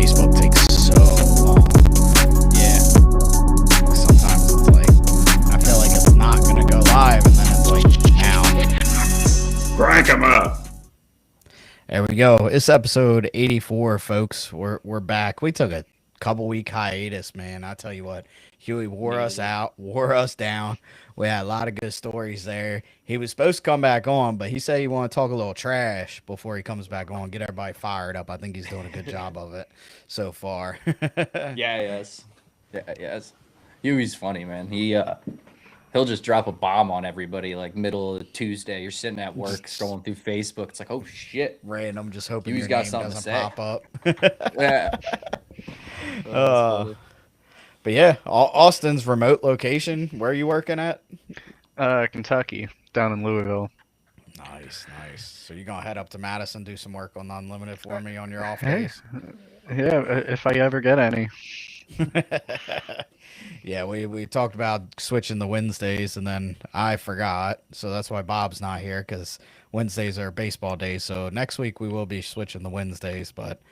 Facebook takes so long. Yeah. Sometimes it's like I feel like it's not gonna go live, and then it's like now. Crank 'em up. There we go. It's episode 84, folks. We're back. We took a couple week hiatus, man. I tell you what, Huey wore us out, wore us down. We had a lot of good stories there. He was supposed to come back on, but he said he want to talk a little trash before he comes back on, get everybody fired up. I think he's doing a good job of it so far. Yeah, yes. Yeah, yes. Huey's funny, man. He'll just drop a bomb on everybody like middle of Tuesday. You're sitting at work scrolling through Facebook. It's like, oh shit. Random, just hoping Huey's your got name something to doesn't say. pop up. Yeah. But yeah, Austin's remote location. Where are you working at? Kentucky, down in Louisville. Nice, nice. So you're gonna head up to Madison, do some work on Unlimited for me on your off Hey. days? Yeah, if I ever get any. Yeah, we talked about switching the Wednesdays, and then I forgot, so that's why Bob's not here because Wednesdays are baseball days. So next week we will be switching the Wednesdays, but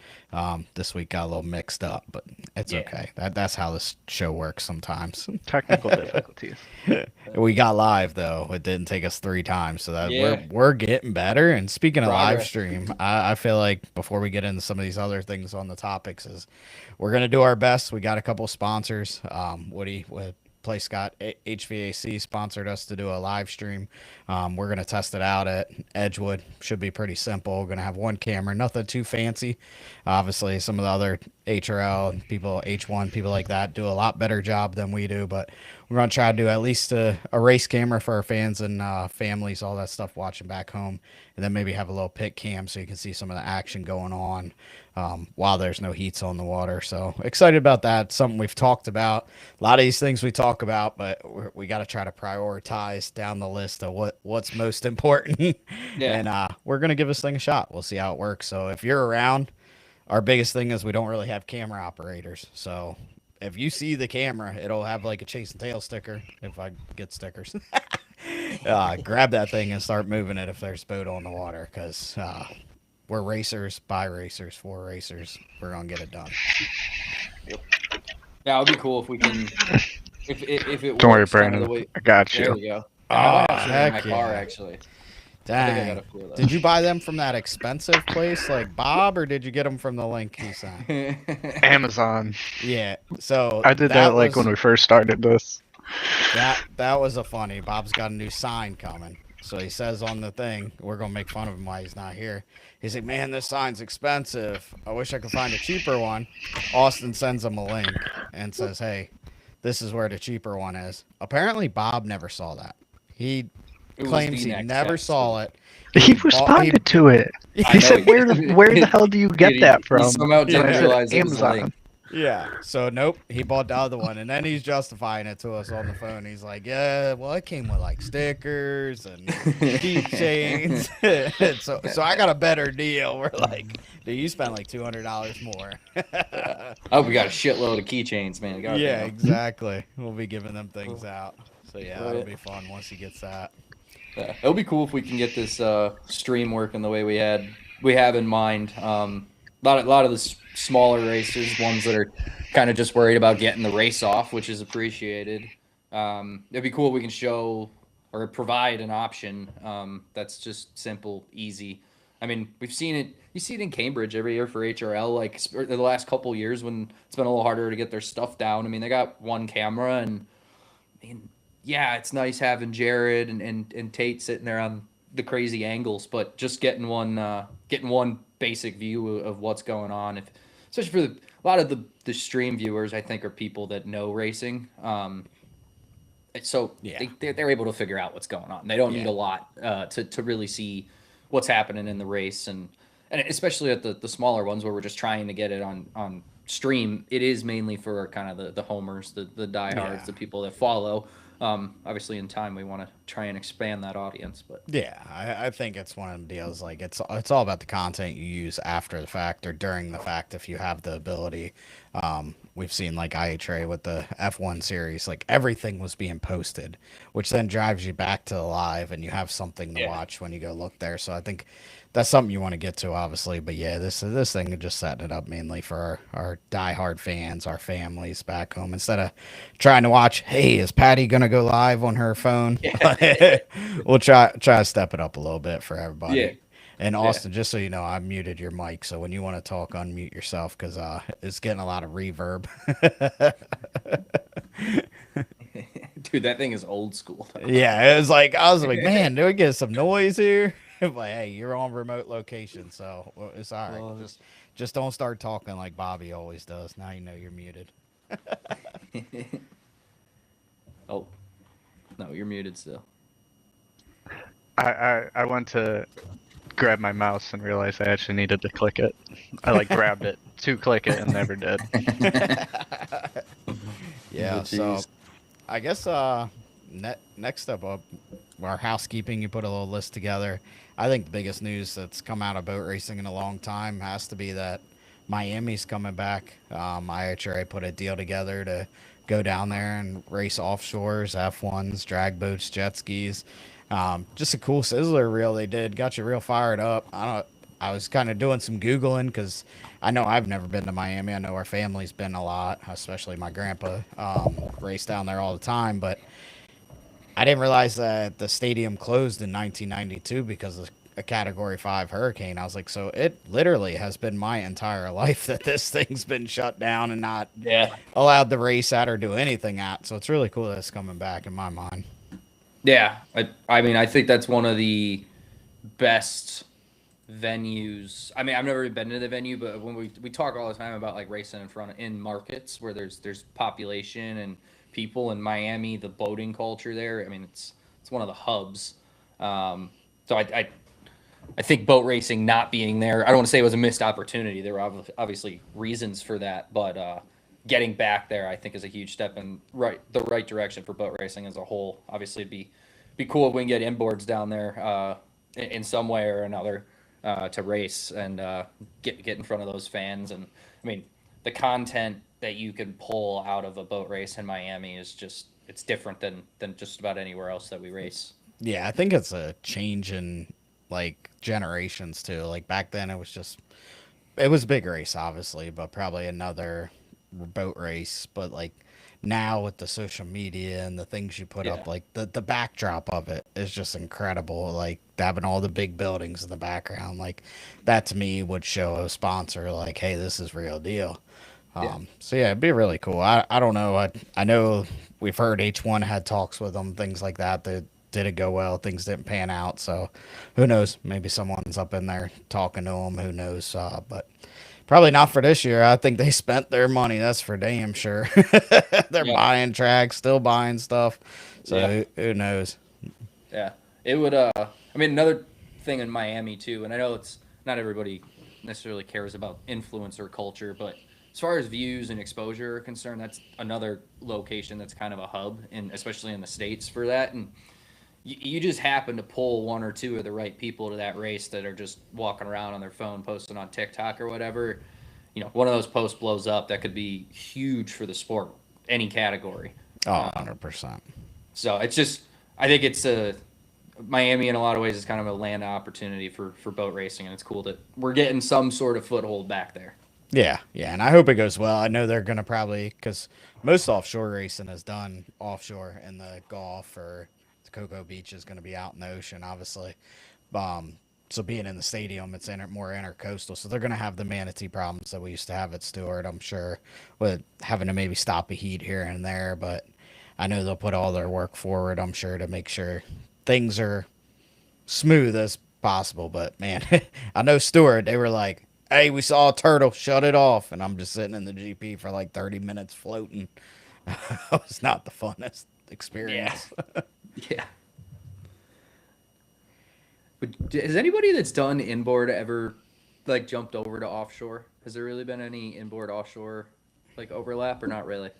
this week got a little mixed up. But it's Yeah. okay. That's how this show works sometimes. Technical difficulties. We got live though. It didn't take us 3 times, so that Yeah. we're getting better. And speaking of live Progress. stream, I feel like before we get into some of these other things on the topics, is we're gonna do our best. We got a couple sponsors. Woody with Place Scott HVAC sponsored us to do a live stream. We're gonna test it out at Edgewood. Should be pretty simple. We're gonna have one camera, nothing too fancy. Obviously, some of the other HRL and people, H1 people like that, do a lot better job than we do. But we're gonna try to do at least a race camera for our fans and families, all that stuff watching back home, and then maybe have a little pit cam so you can see some of the action going on while there's no heats on the water. So excited about that. Something we've talked about. A lot of these things we talk about, but we got to try to prioritize down the list of what's most important. Yeah. And we're gonna give this thing a shot. We'll see how it works. So if you're around, our biggest thing is we don't really have camera operators. So if you see the camera, it'll have like a chase and tail sticker. If I get stickers, grab that thing and start moving it if there's a boat on the water, because we're racers, by racers, for racers. We're gonna get it done. Yeah, it would be cool if we can. If it Don't worry, works kind of Brandon. the way- I got There you. we go. Oh, I have some in my heck car yeah. actually. I think I Dang. got a few of those. Did you buy them from that expensive place like Bob, or did you get them from the link he sent? Amazon. Yeah. So I did that like was- when we first started this. That was a funny. Bob's got a new sign coming. So he says on the thing, we're gonna make fun of him while he's not here. He's like, "Man, this sign's expensive. I wish I could find a cheaper one." Austin sends him a link and says, "Hey, this is where the cheaper one is." Apparently, Bob never saw that. He It was claims the he next never best. saw it. He bought- responded to it. I He know said, he- where the hell do you get He- that he from? somehow didn't And I said, realize it was a Amazon. link. Yeah. So nope, he bought the other one, and then he's justifying it to us on the phone. He's like, "Yeah, well, it came with like stickers and keychains, so I got a better deal." We're like, "Dude, you spent like $200 more." Oh, we got a shitload of keychains, man. God Yeah, damn. exactly. We'll be giving them things out. So yeah, it'll Right. be fun once he gets that. Yeah, it'll be cool if we can get this stream working the way we have in mind. A lot of the smaller racers, ones that are kind of just worried about getting the race off, which is appreciated. It'd be cool if we can show or provide an option that's just simple, easy. I mean, we've seen it. You see it in Cambridge every year for HRL. Like the last couple years when it's been a little harder to get their stuff down. I mean, they got one camera and yeah, it's nice having Jared and Tate sitting there on the crazy angles, but just getting one basic view of what's going on. Especially for a lot of the stream viewers, I think are people that know racing. So Yeah. they're able to figure out what's going on. They don't need Yeah. a lot to really see what's happening in the race, and especially at the smaller ones where we're just trying to get it on stream. It is mainly for kind of the homers, the diehards, Yeah. the people that follow. Obviously, in time, we want to try and expand that audience, but Yeah, I think it's one of them deals. Like it's all about the content you use after the fact or during the fact if you have the ability. We've seen like IHRA with the F1 series, like everything was being posted, which then drives you back to the live and you have something to Yeah. watch when you go look there. So I think that's something you want to get to, obviously. But yeah, this thing is just setting it up mainly for our diehard fans, our families back home. Instead of trying to watch, hey, is Patty gonna go live on her phone? We'll try to step it up a little bit for everybody. Yeah. And Yeah. Austin, just so you know, I muted your mic, so when you want to talk, unmute yourself because it's getting a lot of reverb. dude, that thing is old school. Yeah, it was like I was like, man, do we get some noise here? But hey, you're on remote location, so it's all right. Well, Just don't start talking like Bobby always does. Now you know you're muted. Oh, no, you're muted still. I went to grab my mouse and realized I actually needed to click it. I like grabbed it to click it and never did. Yeah, Oh, so jeez. I guess next up, our housekeeping. You put a little list together. I think the biggest news that's come out of boat racing in a long time has to be that Miami's coming back. IHRA put a deal together to go down there and race offshores, F1s, drag boats, jet skis. Just a cool sizzler reel they did. Got you real fired up. I was kind of doing some googling because I know I've never been to Miami. I know our family's been a lot, especially my grandpa raced down there all the time. But I didn't realize that the stadium closed in 1992 because of a Category 5 hurricane. I was like, so it literally has been my entire life that this thing's been shut down and not Yeah. allowed to race at or do anything at. So it's really cool that it's coming back in my mind. Yeah. I mean, I think that's one of the best venues. I mean, I've never been to the venue, but when we talk all the time about like racing in markets where there's population and people in Miami, the boating culture there. I mean, it's one of the hubs. So I think boat racing not being there, I don't want to say it was a missed opportunity. There were obviously reasons for that, but getting back there, I think, is a huge step in the right direction for boat racing as a whole. Obviously, it'd be cool if we can get inboards down there in some way or another to race and get in front of those fans. And I mean, the content that you can pull out of a boat race in Miami is just it's different than just about anywhere else that we race. Yeah, I think it's a change in like generations too. Like back then, it was a big race, obviously, but probably another boat race. But like now with the social media and the things you put Yeah. up, like the backdrop of it is just incredible. Like having all the big buildings in the background, like that to me would show a sponsor like, hey, this is real deal. Yeah. So yeah, it'd be really cool. I don't know. I know we've heard H1 had talks with them, things like that. That didn't go well. Things didn't pan out. So who knows? Maybe someone's up in there talking to them. Who knows? But probably not for this year. I think they spent their money. That's for damn sure. They're Yeah. buying tracks, still buying stuff. So Yeah. who knows? Yeah, it would. I mean, another thing in Miami too, and I know it's not everybody necessarily cares about influencer culture, but as far as views and exposure are concerned, that's another location that's kind of a hub, and especially in the States for that. And you just happen to pull one or two of the right people to that race that are just walking around on their phone, posting on TikTok or whatever. You know, one of those posts blows up. That could be huge for the sport, any category. Oh, 100%. So it's just, I think it's Miami in a lot of ways is kind of a land opportunity for boat racing, and it's cool that we're getting some sort of foothold back there. Yeah, yeah, and I hope it goes well. I know they're gonna probably because most offshore racing is done offshore in the Gulf or the Cocoa Beach is gonna be out in the ocean, obviously. Um, so being in the stadium, it's more intercoastal, so they're gonna have the manatee problems that we used to have at Stewart. I'm sure with having to maybe stop a heat here and there, but I know they'll put all their work forward. I'm sure to make sure things are smooth as possible. But man, I know Stewart, they were like, hey, we saw a turtle, shut it off. And I'm just sitting in the GP for like 30 minutes floating. It was not the funnest experience. Yeah. But has anybody that's done inboard ever like jumped over to offshore? Has there really been any inboard offshore like overlap or not really?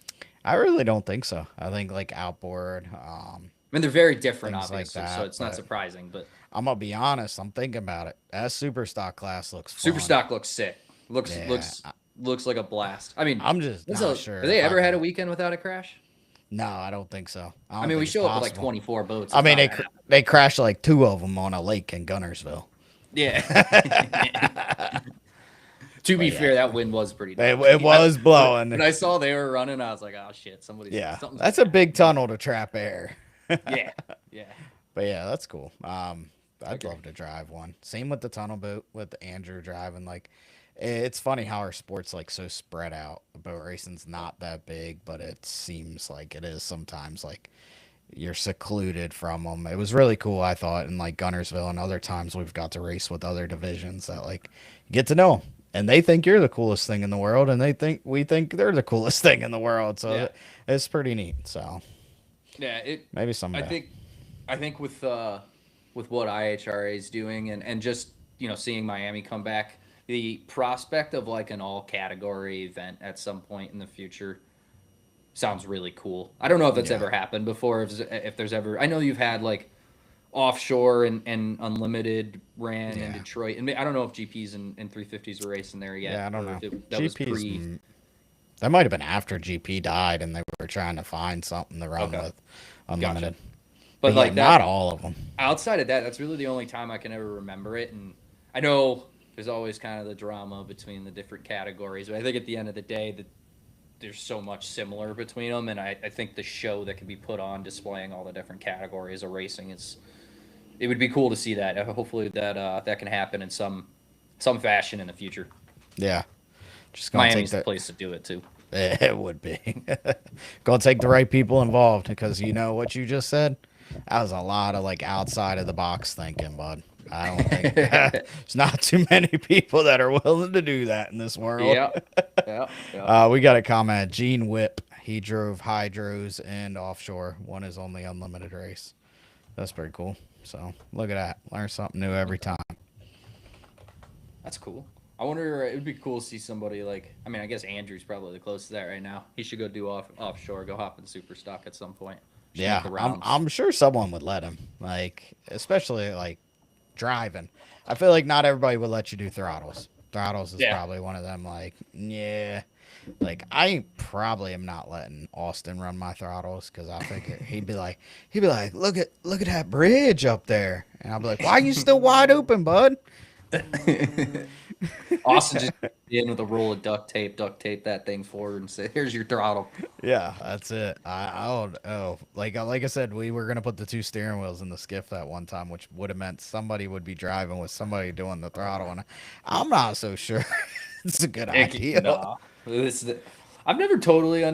I really don't think so. I think like outboard, I mean, they're very different, things like obviously, that. so it's not But surprising. But I'm gonna be honest. I'm thinking about it. That super stock class looks super fun. stock looks sick. Looks Yeah, looks looks like a blast. I mean, I'm just when's not the- sure have they if I ever had a can. weekend without a crash? No, I don't think so. I I don't mean, we think it's show up with like possible. 24 boats. I It's mean, not gonna happen. they crashed like 2 of them on a lake in Gunnersville. Yeah. To be But fair, yeah. that wind was pretty. It Nasty. was blowing. When I saw they were running, I was like, "Oh shit, somebody's Yeah, something's that's a big tunnel to trap air. yeah, yeah." But yeah, that's cool. I'd Okay. love to drive one. Same with the tunnel boat with Andrew driving. Like, it's funny how our sport's like so spread out. Boat racing's not that big, but it seems like it is sometimes. Like you're secluded from them. It was really cool, I thought, in like Gunnersville and other times we've got to race with other divisions that like you get to know 'em. And they think you're the coolest thing in the world, and we think they're the coolest thing in the world. So Yeah. it's pretty neat. So Yeah, it. maybe someday. I think with what IHRA is doing and just seeing Miami come back, the prospect of like an all category event at some point in the future sounds really cool. I don't know if that's Yeah. ever happened before. If there's ever, I know you've had like offshore and unlimited ran in Yeah. Detroit, and I don't know if GPs and 350s were racing there yet. Yeah, I don't or know. if that was GP's pre. that might have been after GP died, and they were trying to find something to run Okay. with unlimited. But yeah, like that, not all of them. outside of that, that's really the only time I can ever remember it. And I know there's always kind of the drama between the different categories, but I think at the end of the day, that there's so much similar between them. And I think the show that can be put on displaying all the different categories of racing it would be cool to see that. Hopefully that can happen in some fashion in the future. Yeah, just gonna Miami's the take place to do it too. that. It would be. Gonna take the right people involved because you know what you just said. That was a lot of like outside of the box thinking, bud. I don't think there's not too many people that are willing to do that in this world. Yeah, yeah. We got a comment. Gene Whip. He drove hydros and offshore. Won his only unlimited race. That's pretty cool. So look at that. Learn something new every time. That's cool. I wonder. It would be cool to see somebody like. I mean, I guess Andrew's probably the closest to that right now. He should go do offshore. Go hop in super stock at some point. Should Yeah, make the rounds. I'm sure someone would let him. Like, especially like driving. I feel like not everybody would let you do throttles. Throttles is Yeah. probably one of them. Like, yeah. Like I probably am not letting Austin run my throttles because I figure he'd be like, look at that bridge up there, and I'll be like, why are you still wide open, bud? Austin just in with a roll of duct tape that thing forward, and say, "Here's your throttle." Yeah, that's it. I don't know. Like I said, we were gonna put the two steering wheels in the skiff that one time, which would have meant somebody would be driving with somebody doing the throttle, and I'm not so sure it's a good idea. Nah. I've never totally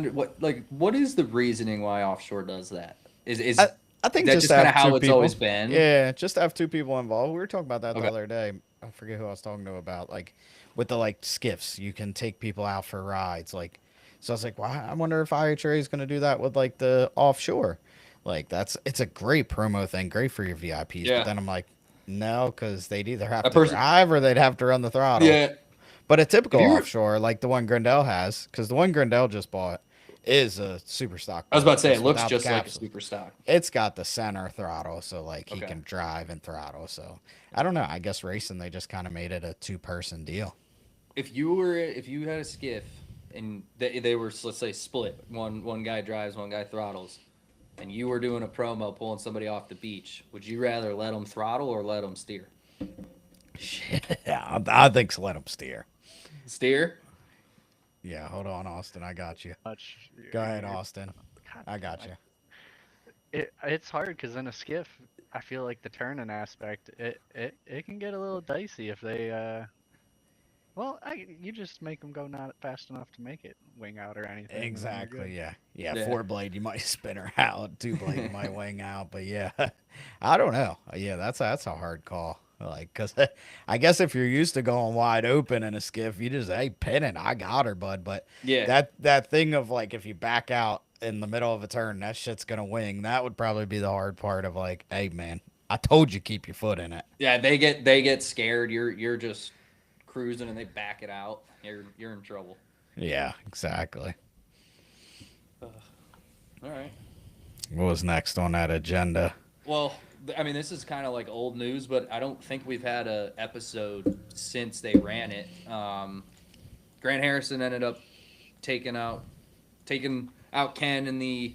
what is the reasoning why offshore does that? Is I think that just just kind of have how two it's people. always been? Yeah, just have two people involved. We were talking about that Okay. the other day. I forget who I was talking to about like with the like skiffs. You can take people out for rides. Like, so I was like, well, I wonder if IHRA is going to do that with like the offshore. Like it's a great promo thing, great for your VIPs. Yeah. But then I'm like, no, because they'd either have A to person- drive or they'd have to run the throttle. Yeah. But a typical If you were- offshore, like the one Grindel has, because the one Grindel just bought is a super stock. I was about to say boat, it looks without the just like a capsule. super stock. It's got the center throttle, so like he Okay. can drive and throttle. So I don't know. I guess racing they just kind of made it a 2-person deal. If you had a skiff and they were, let's say, split, one guy drives, one guy throttles, and you were doing a promo pulling somebody off the beach, would you rather let them throttle or let them steer? Yeah, I think so. Let them steer. Steer. Yeah, hold on, Austin. I got you. Much. Go ahead, Austin. God, I got you. It's hard because in a skiff, I feel like the turning aspect, it can get a little dicey if they well, you just make them go not fast enough to make it wing out or anything. and then you're Exactly. good. Yeah. Yeah. Yeah. 4-blade, you might spin her out. 2-blade, you might wing out. But yeah, I don't know. Yeah, that's a hard call. Like, cause I guess if you're used to going wide open in a skiff, you just pin it. I got her, bud. But Yeah. that thing of like if you back out in the middle of a turn, that shit's gonna wing. That would probably be the hard part of like, hey man, I told you keep your foot in it. Yeah, they get scared. You're just cruising and they back it out. You're in trouble. Yeah, exactly. All right. What was next on that agenda? Well, I mean, this is kind of like old news, but I don't think we've had a episode since they ran it. Grant Harrison ended up taking out Ken in the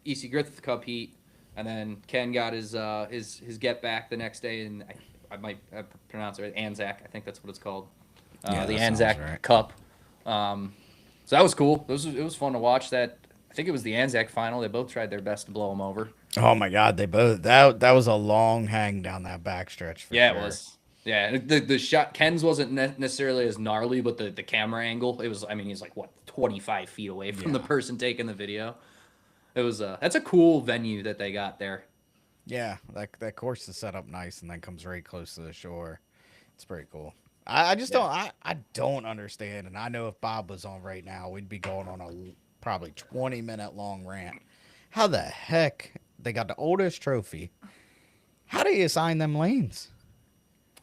EC Griffith Cup heat, and then Ken got his get back the next day, and I might pronounce it right, Anzac. I think that's what it's called. Yeah, The that sounds Anzac right. Cup. So that was cool. It was fun to watch that. I think it was the Anzac final. They both tried their best to blow him over. Oh my God, they both that was a long hang down that backstretch. For Yeah, sure. it was. Yeah, the shot Ken's wasn't necessarily as gnarly, but the camera angle, it was. I mean, he's like what 25 feet away from the Yeah. person taking the video. It was. That's a cool venue that they got there. Yeah, that course is set up nice and then comes right close to the shore. It's pretty cool. I just Yeah. I don't understand, and I know if Bob was on right now, we'd be going on a probably 20-minute long rant. How the heck they got the oldest trophy? How do you assign them lanes?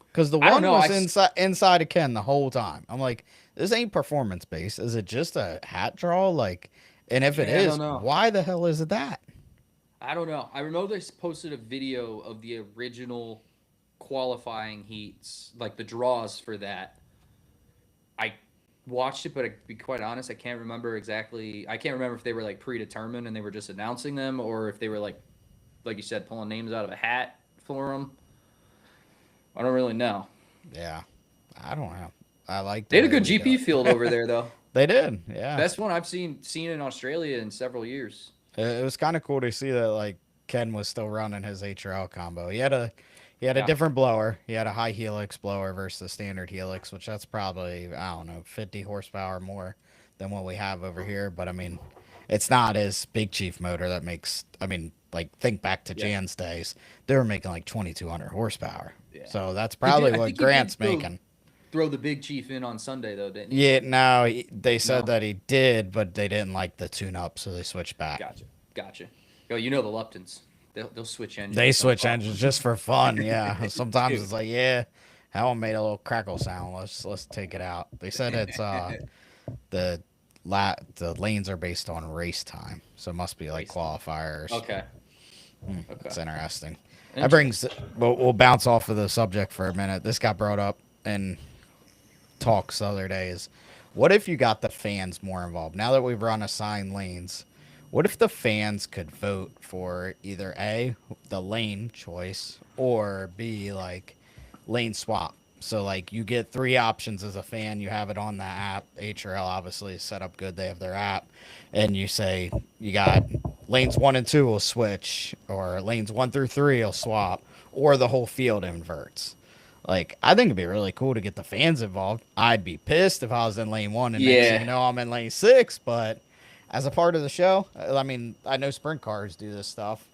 Because the I don't one know, was I s- inside of Ken the whole time. I'm like, this ain't performance based. Is it just a hat draw? Like, and if it Yeah, I is, don't know. why the hell is it that? I don't know. I remember they posted a video of the original qualifying heats, like the draws for that. I watched it, but to be quite honest, I can't remember exactly. I can't remember if they were like predetermined and they were just announcing them, or if they were like you said, pulling names out of a hat for them. I don't really know. Yeah, I don't know. I like. They the had a way good we do GP it. field over there, though. They did. Yeah, Best one I've seen in Australia in several years. it was kind of cool to see that like Ken was still running his HRL combo. He had a Yeah. different blower. He had a high helix blower versus the standard helix, which that's probably I don't know 50 horsepower more than what we have over here. But I mean, it's not his Big Chief motor that makes. I mean, like think back to Yeah. Jan's days, they were making like 2,200 horsepower. Yeah. So that's I probably think what he did Grant's throw- making. Throw the Big Chief in on Sunday though, didn't he? Yeah, no, they said No. that he did, but they didn't like the tune up, so they switched back. Gotcha. Yo, you know the Luptons. They'll switch engines. They It's no switch problem. engines just for fun, yeah. Sometimes Dude. it's like, yeah, that one made a little crackle sound. Let's take it out. They said it's the the lanes are based on race time, so it must be like Race time. qualifiers. Okay. It's Okay. interesting. That brings. We'll bounce off of the subject for a minute. This got brought up in talks the other day. Is what if you got the fans more involved? Now that we've run assigned lanes, what if the fans could vote for either A, the lane choice, or B, like lane swap? So like you get three options as a fan. You have it on the app. HRL obviously is set up good. They have their app, and you say you got lanes 1 and 2 will switch, or lanes 1 through 3 will swap, or the whole field inverts. Like I think it'd be really cool to get the fans involved. I'd be pissed if I was in lane 1 and next Yeah. thing you know I'm in lane 6, but as a part of the show, I mean, I know sprint cars do this stuff.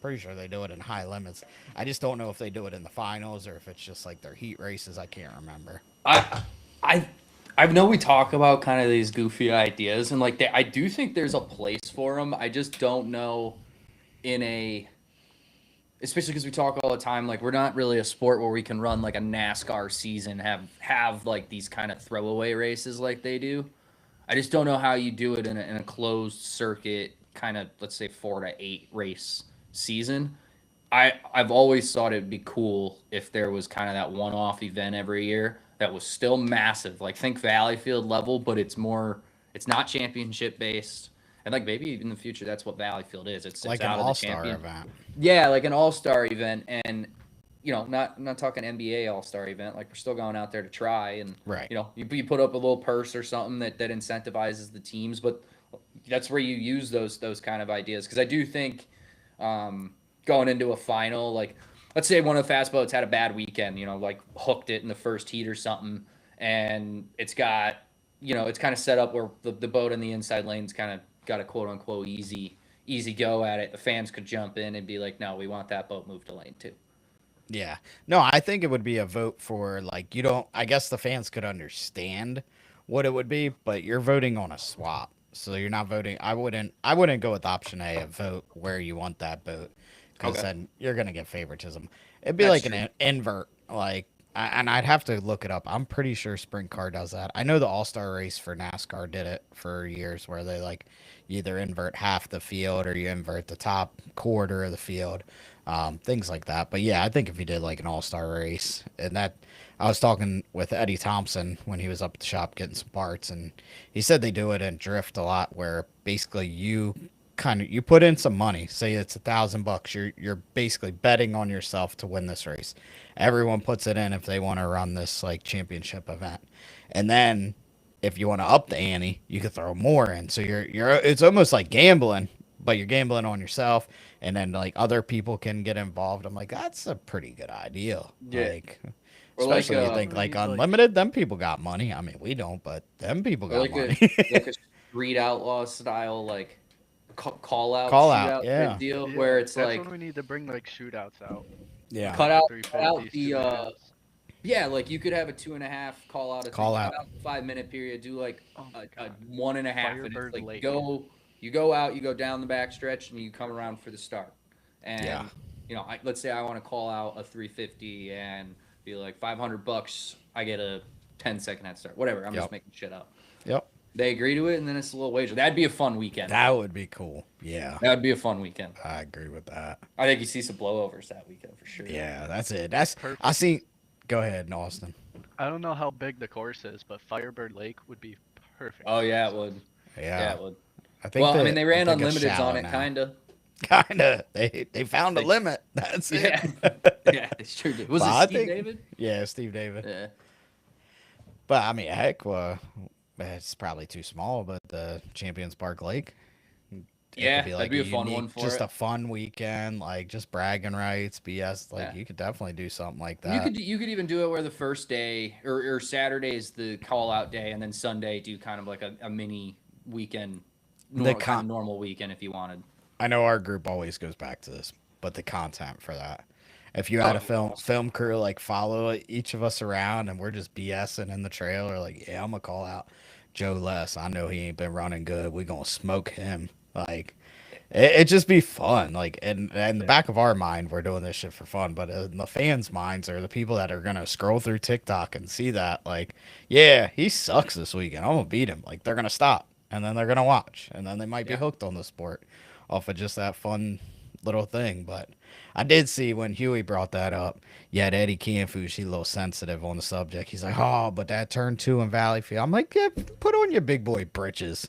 Pretty sure they do it in high limits. I just don't know if they do it in the finals or if it's just like their heat races. I can't remember. I know we talk about kind of these goofy ideas, and like I do think there's a place for them. I just don't know especially because we talk all the time. Like we're not really a sport where we can run like a NASCAR season, have like these kind of throwaway races like they do. I just don't know how you do it in a closed circuit kind of, let's say, 4 to 8 race season. I've always thought it'd be cool if there was kind of that one-off event every year that was still massive, like think Valleyfield level, but it's not championship based, and like maybe in the future that's what Valleyfield is. It's Like an out of the all-star champion. event. Yeah, like an all-star event, and not talking NBA all-star event. Like we're still going out there to try, and Right. you put up a little purse or something that incentivizes the teams, but that's where you use those kind of ideas, because I do think going into a final, like let's say one of the fast boats had a bad weekend, like hooked it in the first heat or something, and it's got it's kind of set up where the boat in the inside lane's kind of got a quote unquote easy go at it. The fans could jump in and be like, no, we want that boat moved to lane 2. Yeah. No, I think it would be a vote for like you don't I guess the fans could understand what it would be, but you're voting on a swap. So you're not voting I wouldn't go with option A and vote where you want that boat, cuz Okay. then you're going to get favoritism. It'd be That's like true. an invert, like and I'd have to look it up. I'm pretty sure Sprint Car does that. I know the All Star Race for NASCAR did it for years, where they like you either invert half the field or you invert the top quarter of the field, things like that. But yeah, I think if you did like an All Star Race, and that I was talking with Eddie Thompson when he was up at the shop getting some parts, and he said they do it in drift a lot, where basically you put in some money. Say it's $1,000. You're basically betting on yourself to win this race. Everyone puts it in if they want to run this like championship event, and then if you want to up the ante, you could throw more in. So you're it's almost like gambling, but you're gambling on yourself, and then like other people can get involved. I'm like, that's a pretty good idea. Yeah. Like, Or like, especially you think we like need, like- unlimited, them people got money. I mean, we don't, but them people Or got like money. like a street outlaw style, like call out, Call shootout out, type yeah. deal, Yeah, where it's that's like when we need to bring like shootouts out. Yeah. cut out 350s, the 2.5s. yeah, like you could have a 2.5 call out, Call out. 5 minute period, do like Oh a my God. 1.5, and Firebird it's like Lake. you go out, you go down the back stretch, and you come around for the start. And Yeah. you know, let's say I want to call out a 350 and be like $500, I get a 10-second head start. Whatever, I'm Yep. just making shit up. Yep. They agree to it, and then it's a little wager. That'd be a fun weekend. That would be cool. Yeah. That'd be a fun weekend. I agree with that. I think you see some blowovers that weekend for sure. Yeah, that's it. That's Perfect. I see. Go ahead, Austin. I don't know how big the course is, but Firebird Lake would be perfect. Oh yeah, it would. Yeah, Yeah, it would. I think. Well, I mean, they ran I think it's unlimiteds on shallow it, now. kinda. Kinda. They found a They- limit. That's it. Yeah, yeah, it's true. Was But it I Steve think- David? Yeah, Steve David. Yeah. But I mean, heck, it's probably too small. But the Champions Park Lake. It Yeah, could that'd be a fun unique- one for just it. a fun weekend, like just bragging rights, BS. Like Yeah. you could definitely do something like You that. could even do it where the first day or Saturday is the call out day, and then Sunday do kind of like a mini weekend, kind of normal weekend if you wanted. I know our group always goes back to this, but the content for that. If you had a film crew like follow each of us around and we're just BSing in the trailer, like, yeah, I'm gonna call out Joe Less. I know he ain't been running good. We gonna smoke him. Like, it just be fun. Like, and in the back of our mind, we're doing this shit for fun. But in the fans' minds, or the people that are gonna scroll through TikTok and see that, like, yeah, he sucks this weekend. I'm gonna beat him. Like, they're gonna stop and then they're gonna watch and then they might be Yeah. hooked on the sport off of just that fun little thing. But I did see when Huey brought that up, you had Eddie Canfush, he's a little sensitive on the subject. He's like, oh, but that turn 2 in Valleyfield. I'm like, yeah, put on your big boy britches.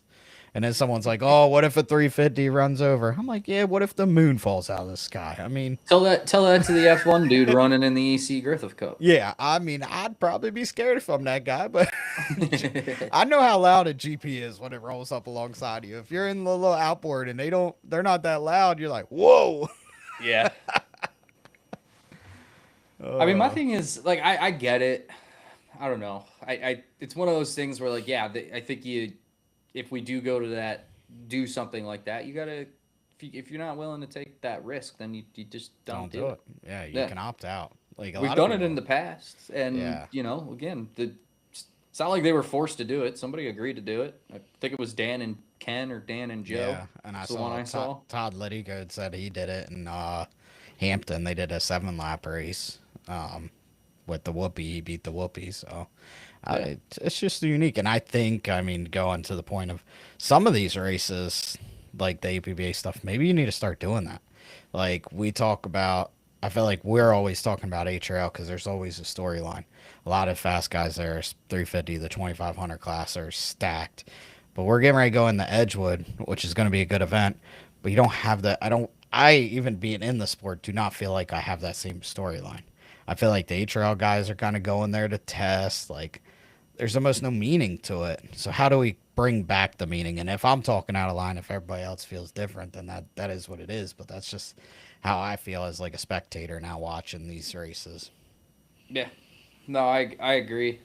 And then someone's like, oh, what if a 350 runs over? I'm like, yeah, what if the moon falls out of the sky? I mean, Tell that to the F1 dude running in the EC Griffith Cup. yeah, I mean, I'd probably be scared if I'm that guy, but I know how loud a GP is when it rolls up alongside you. If you're in the little outboard and they're not that loud, you're like, whoa. Yeah. I mean, my thing is like I get it. I don't know. I it's one of those things where like yeah, I think if we do go to that, do something like that, you gotta if you're not willing to take that risk, then you just don't do it. Yeah, you Yeah. can opt out. Like We've done it in the past, and Yeah. you know, again, it's not like they were forced to do it. Somebody agreed to do it. I think it was Dan and Ken or Dan and Joe. Yeah, and I That's the one I saw. Todd Lettigo said he did it in Hampton. They did a 7-lap race with the Whoopie. He beat the Whoopie, so it's just unique. And I think, I mean, going to the point of some of these races, like the APBA stuff, maybe you need to start doing that. Like we talk about, I feel like we're always talking about HRL because there's always a storyline. A lot of fast guys there, 350, the 2500 class are stacked. But we're getting ready to go in the Edgewood, which is going to be a good event. But you don't have that. I even being in the sport, do not feel like I have that same storyline. I feel like the HRL guys are kind of going there to test. Like, there's almost no meaning to it. So how do we bring back the meaning? And if I'm talking out of line, if everybody else feels different, then that is what it is. But that's just how I feel as like a spectator now watching these races. Yeah. No, I agree.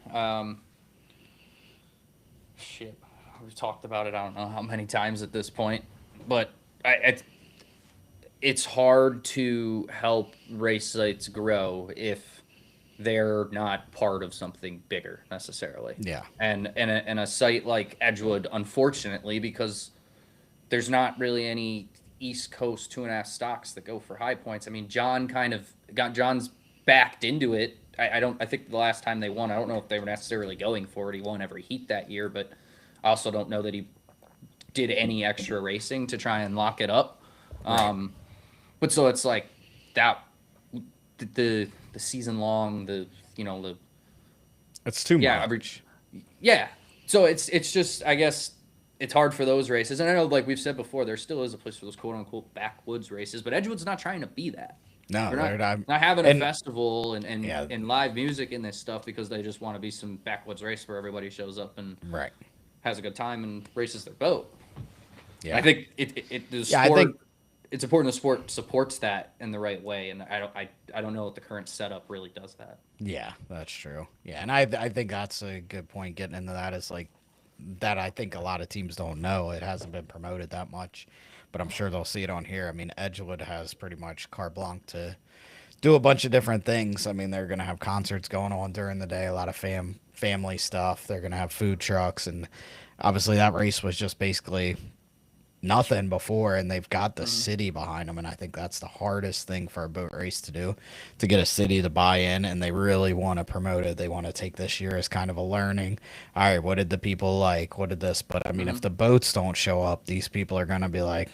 Shit, we've talked about it. I don't know how many times at this point, but it's hard to help race sites grow if they're not part of something bigger necessarily. Yeah. And a site like Edgewood, unfortunately, because there's not really any East Coast 2.5 stocks that go for high points. I mean, John's backed into it. I think the last time they won, I don't know if they were necessarily going for it. He won every heat that year, but I also don't know that he did any extra racing to try and lock it up. But so it's like that the season long, the It's too yeah, much. yeah. So it's just, I guess it's hard for those races. And I know, like we've said before, there still is a place for those quote unquote backwoods races, but Edgewood's not trying to be that. No, They're they're not having a and festival and, yeah, and live music in this stuff because they just want to be some backwoods race where everybody shows up and right. has a good time and races their boat. Yeah. I think the Yeah, sport, I think it's important the sport supports that in the right way, and I don't know if the current setup really does that. yeah, that's true. Yeah, and I think that's a good point. Getting into that is like that. I think a lot of teams don't know. It hasn't been promoted that much, but I'm sure they'll see it on here. I mean, Edgewood has pretty much carte blanche to do a bunch of different things. I mean, they're gonna have concerts going on during the day, a lot of family stuff. They're gonna have food trucks, and obviously that race was just basically nothing before, and they've got the city behind them, and I think that's the hardest thing for a boat race to do, to get a city to buy in, and they really want to promote it. They want to take this year as kind of a learning. All right, what did the people like? What did this? But I mean, if the boats don't show up, these people are gonna be like,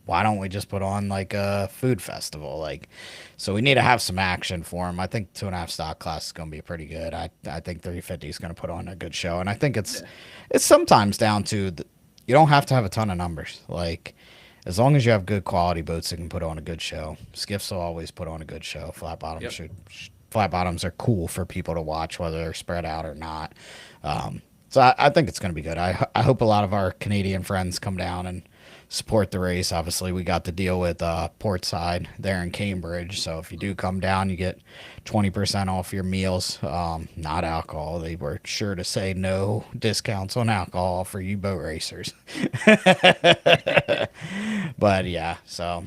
why don't we just put on like a food festival? Like, so we need to have some action for them. I think 2.5 stock class is going to be pretty good. I think 350 is going to put on a good show, and I think it's sometimes down to you don't have to have a ton of numbers. Like, as long as you have good quality boats that can put on a good show. Skiffs will always put on a good show. Flat bottoms are cool for people to watch, whether they're spread out or not. So I think it's going to be good. I hope a lot of our Canadian friends come down and support the race. Obviously, we got the deal with Portside there in Cambridge. So if you do come down, you get 20% off your meals, not alcohol. They were sure to say no discounts on alcohol for you boat racers. But yeah, so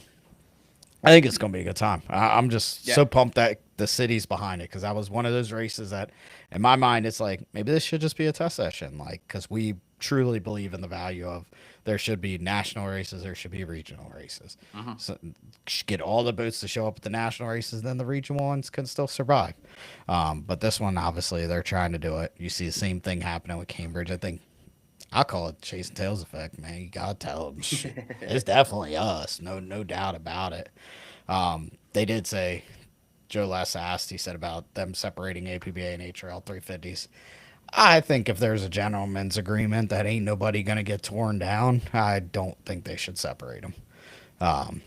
I think it's going to be a good time. I'm just so pumped that the city's behind it, because that was one of those races that, in my mind, it's like maybe this should just be a test session, like, because we truly believe in the value of there should be national races, there should be regional races. So get all the boats to show up at the national races, then the regional ones can still survive. But this one, obviously, they're trying to do it. You see the same thing happening with Cambridge. I think I'll call it chasing tails effect, man. You gotta tell them it's definitely us, no doubt about it. They did say, Joe Les asked, he said about them separating APBA and HRL 350s. I think if there's a gentleman's agreement that ain't nobody going to get torn down, I don't think they should separate them.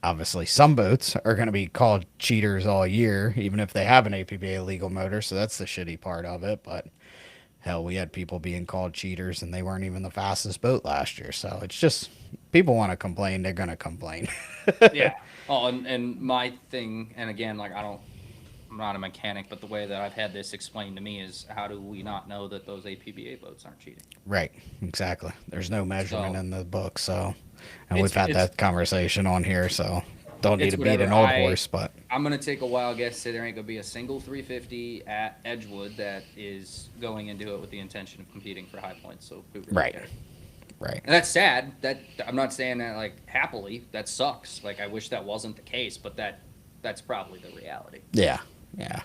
Obviously, some boats are going to be called cheaters all year, even if they have an APBA legal motor, so that's the shitty part of it. But hell, we had people being called cheaters, and they weren't even the fastest boat last year. So it's just, people want to complain, they're going to complain. Yeah. Oh, and my thing, and again, like I'm not a mechanic, but the way that I've had this explained to me is, how do we not know that those APBA boats aren't cheating? Right, exactly. There's no measurement So, in the book, so, and It's we've had it's that conversation on here, so don't need it's to beat an whatever. old horse, but I'm gonna take a wild guess, say there ain't gonna be a single 350 at Edgewood that is going into it with the intention of competing for high points. So who really right, cares? right. And that's sad. That I'm not saying that like happily. That sucks. Like I wish that wasn't the case, but that's probably the reality. Yeah, yeah.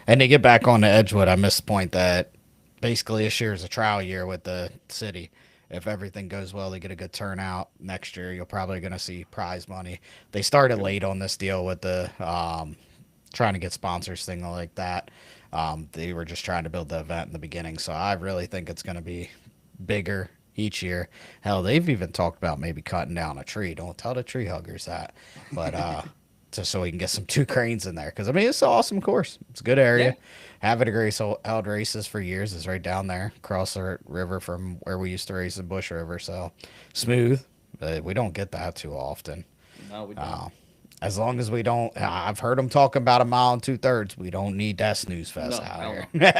And to get back on to Edgewood, I missed the point that basically this year is a trial year with the city. If everything goes well, they get a good turnout next year. You're probably going to see prize money. They started late on this deal with the trying to get sponsors, thing like that. They were just trying to build the event in the beginning, so I really think it's going to be bigger each year. Hell, they've even talked about maybe cutting down a tree. Don't tell the tree huggers that, but just so we can get some 2 cranes in there, because I mean it's an awesome course. It's a good area. Having a Grace held races for years. Is right down there across the river from where we used to race in Bush River. So smooth. We don't get that too often. No, we don't. As long as we don't, I've heard them talking about 1 2/3. We don't need that snooze fest No, out hell here. no.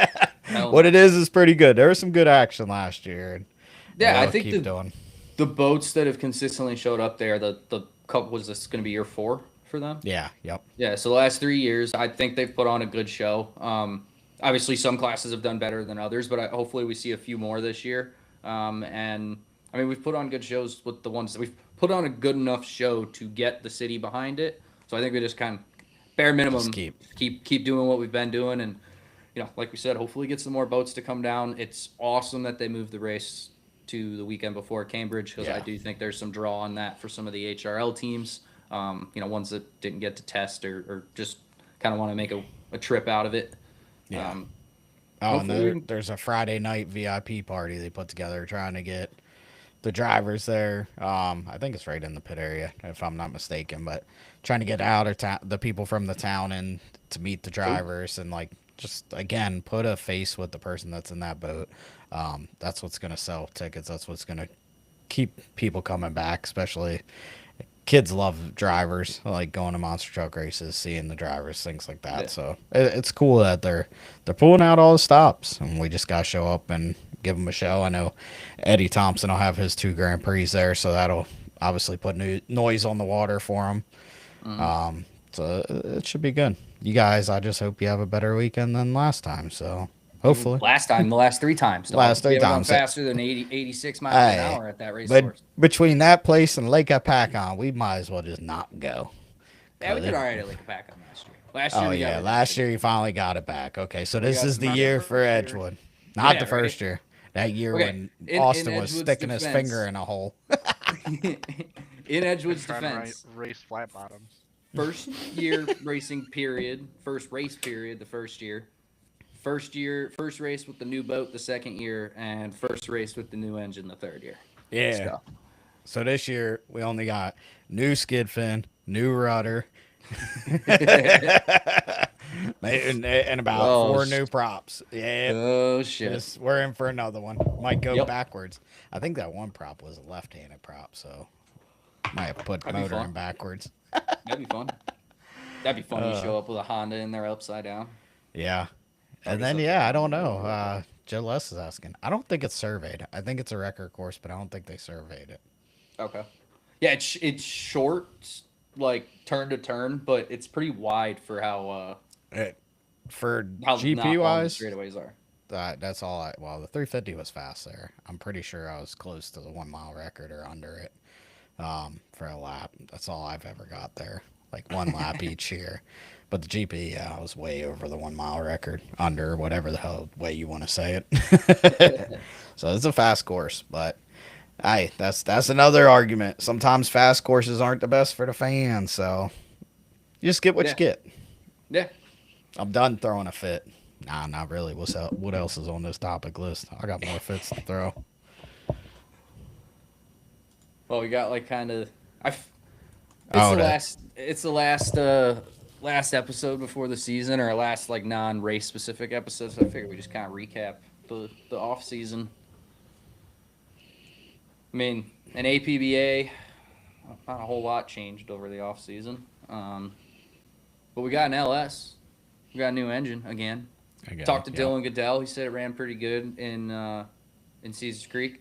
Hell What no. it is pretty good. There was some good action last year. And Yeah, I they'll think keep doing. the boats that have consistently showed up there, the couple, was this going to be year 4 for them? Yeah. Yep. Yeah, so the last 3 years, I think they've put on a good show. Obviously, some classes have done better than others, but hopefully we see a few more this year. And I mean, we've put on good shows with the ones that we've put on a good enough show to get the city behind it. So I think we just kind of bare minimum, Just keep doing what we've been doing, and like we said, hopefully get some more boats to come down. It's awesome that they moved the race to the weekend before Cambridge, because I do think there's some draw on that for some of the HRL teams. Ones that didn't get to test or just kind of want to make a trip out of it. Yeah. And hopefully there's a Friday night VIP party they put together trying to get the drivers there. I think it's right in the pit area, if I'm not mistaken, but trying to get out of town, the people from the town, and to meet the drivers and like just again put a face with the person that's in that boat. That's what's gonna sell tickets. That's what's gonna keep people coming back, especially kids love drivers, like going to monster truck races, seeing the drivers, things like that. Yeah. So it's cool that they're pulling out all the stops, and we just gotta show up and give them a show. I know Eddie Thompson will have his 2 Grand Prix there, so that'll obviously put new noise on the water for him. So it should be good. You guys, I just hope you have a better weekend than last time. So hopefully, the last 3 times. Dog. Last 3 We haven't run times. faster than 86 miles an hour at that race but course. between that place and Lake Epacon, we might as well just not go. Yeah, we did all right at Lake Epacon last year. Last year you finally got it back. Okay, so this got is the not the year first for year. Edgewood, not Yeah, the right. first year. That year Okay, when in Austin was Edgewood's sticking his defense- finger in a hole. In Edgewood's Trying to defense, race flat bottoms. first year racing period, first race period, the first year, first race with the new boat the second year, and first race with the new engine the third year. Yeah. So this year we only got new skid fin, new rudder, and about Oh, 4 new props. Yeah. Oh shit! We're in for another one. Might go Yep. backwards. I think that one prop was a left-handed prop, so might have put That'd be motor fun. in backwards. That'd be fun. That'd be fun. You show up with a Honda in there upside down. Yeah. And Probably then, something I don't know. Joe Les is asking. I don't think it's surveyed. I think it's a record course, but I don't think they surveyed it. Okay. Yeah, it's short, like turn to turn, but it's pretty wide for how For not GP long the wise, straightaways are. that's all. Well, the 350 was fast there. I'm pretty sure I was close to the 1 mile record or under it for a lap. That's all I've ever got there, like 1 lap each year. But the GP, I was way over the 1 mile record, under whatever the hell way you want to say it. So it's a fast course, but hey, that's another argument. Sometimes fast courses aren't the best for the fans, so you just get what you get. Yeah. I'm done throwing a fit. Nah, not really. What else is on this topic list? I got more fits to throw. Well, we got like kind of. It's the last episode before the season, or last like non-race specific episode. So I figured we just kind of recap the off season. I mean, an APBA, not a whole lot changed over the off season. But we got an LS. We got a new engine again. Talked to Dylan Goodell. He said it ran pretty good in Caesars Creek.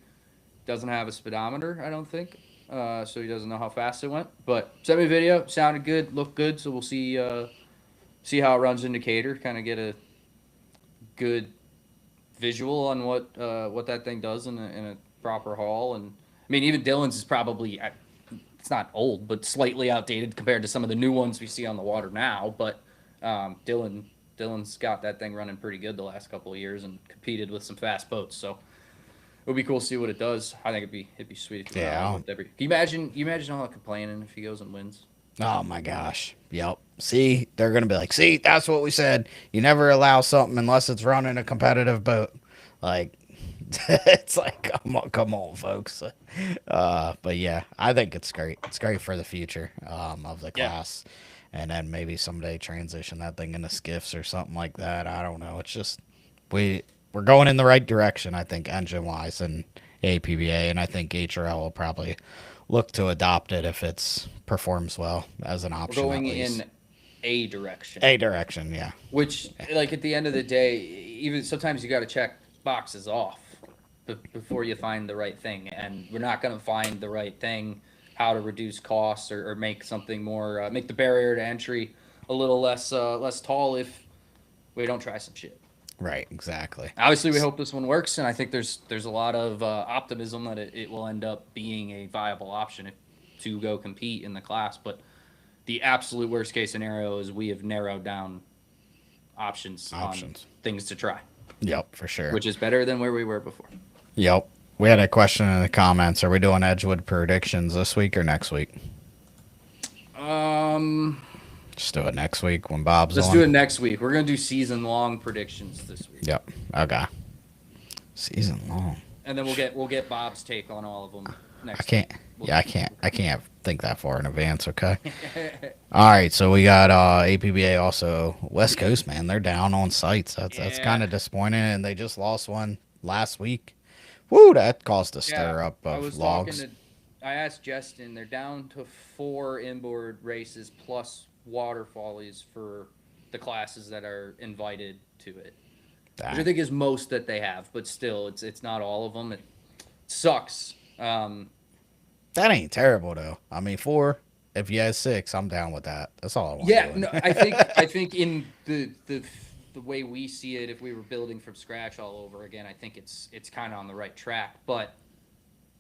Doesn't have a speedometer, I don't think. So he doesn't know how fast it went. But sent me a video. Sounded good. Looked good. So we'll see how it runs in Decatur. Kind of get a good visual on what that thing does in a proper haul. And I mean, even Dylan's is probably, it's not old, but slightly outdated compared to some of the new ones we see on the water now. But Dylan's got that thing running pretty good the last couple of years and competed with some fast boats. So it would be cool to see what it does. I think it'd be sweet if you can you imagine all the complaining if he goes and wins? Oh my gosh. Yep. See, they're gonna be like, see, that's what we said. You never allow something unless it's running a competitive boat. Like, it's like, come on, folks. But yeah, I think it's great. It's great for the future of the class. And then maybe someday transition that thing into skiffs or something like that. I don't know. It's just we're going in the right direction, I think, engine wise and APBA, and I think HRL will probably look to adopt it if it's performs well as an option. We're going in a direction. A direction, yeah. Which, like, at the end of the day, even sometimes you got to check boxes off before you find the right thing, and we're not going to find the right thing. How to reduce costs or make something more, make the barrier to entry a little less tall if we don't try some shit. Right, exactly. Obviously, we hope this one works, and I think there's a lot of optimism that it will end up being a viable option to go compete in the class. But the absolute worst case scenario is we have narrowed down options. On things to try. Yep, for sure. Which is better than where we were before. Yep. We had a question in the comments. Are we doing Edgewood predictions this week or next week? Just do it next week when Bob's Let's on. do it next week. We're gonna do season-long predictions this week. Yep. Okay. Season long. And then we'll get Bob's take on all of them next. I can't. Week. I can't think that far in advance. Okay. All right. So we got APBA also West Coast, man. They're down on sites. That's kind of disappointing, and they just lost one last week. Woo! That caused a stir up of logs. I asked Justin. They're down to 4 inboard races plus water follies for the classes that are invited to it. Dang. Which I think is most that they have, but still, it's not all of them. It sucks. That ain't terrible though. I mean, 4. If you had 6, I'm down with that. That's all I want. Yeah, no, I think in the way we see it, if we were building from scratch all over again, I think it's kind of on the right track. But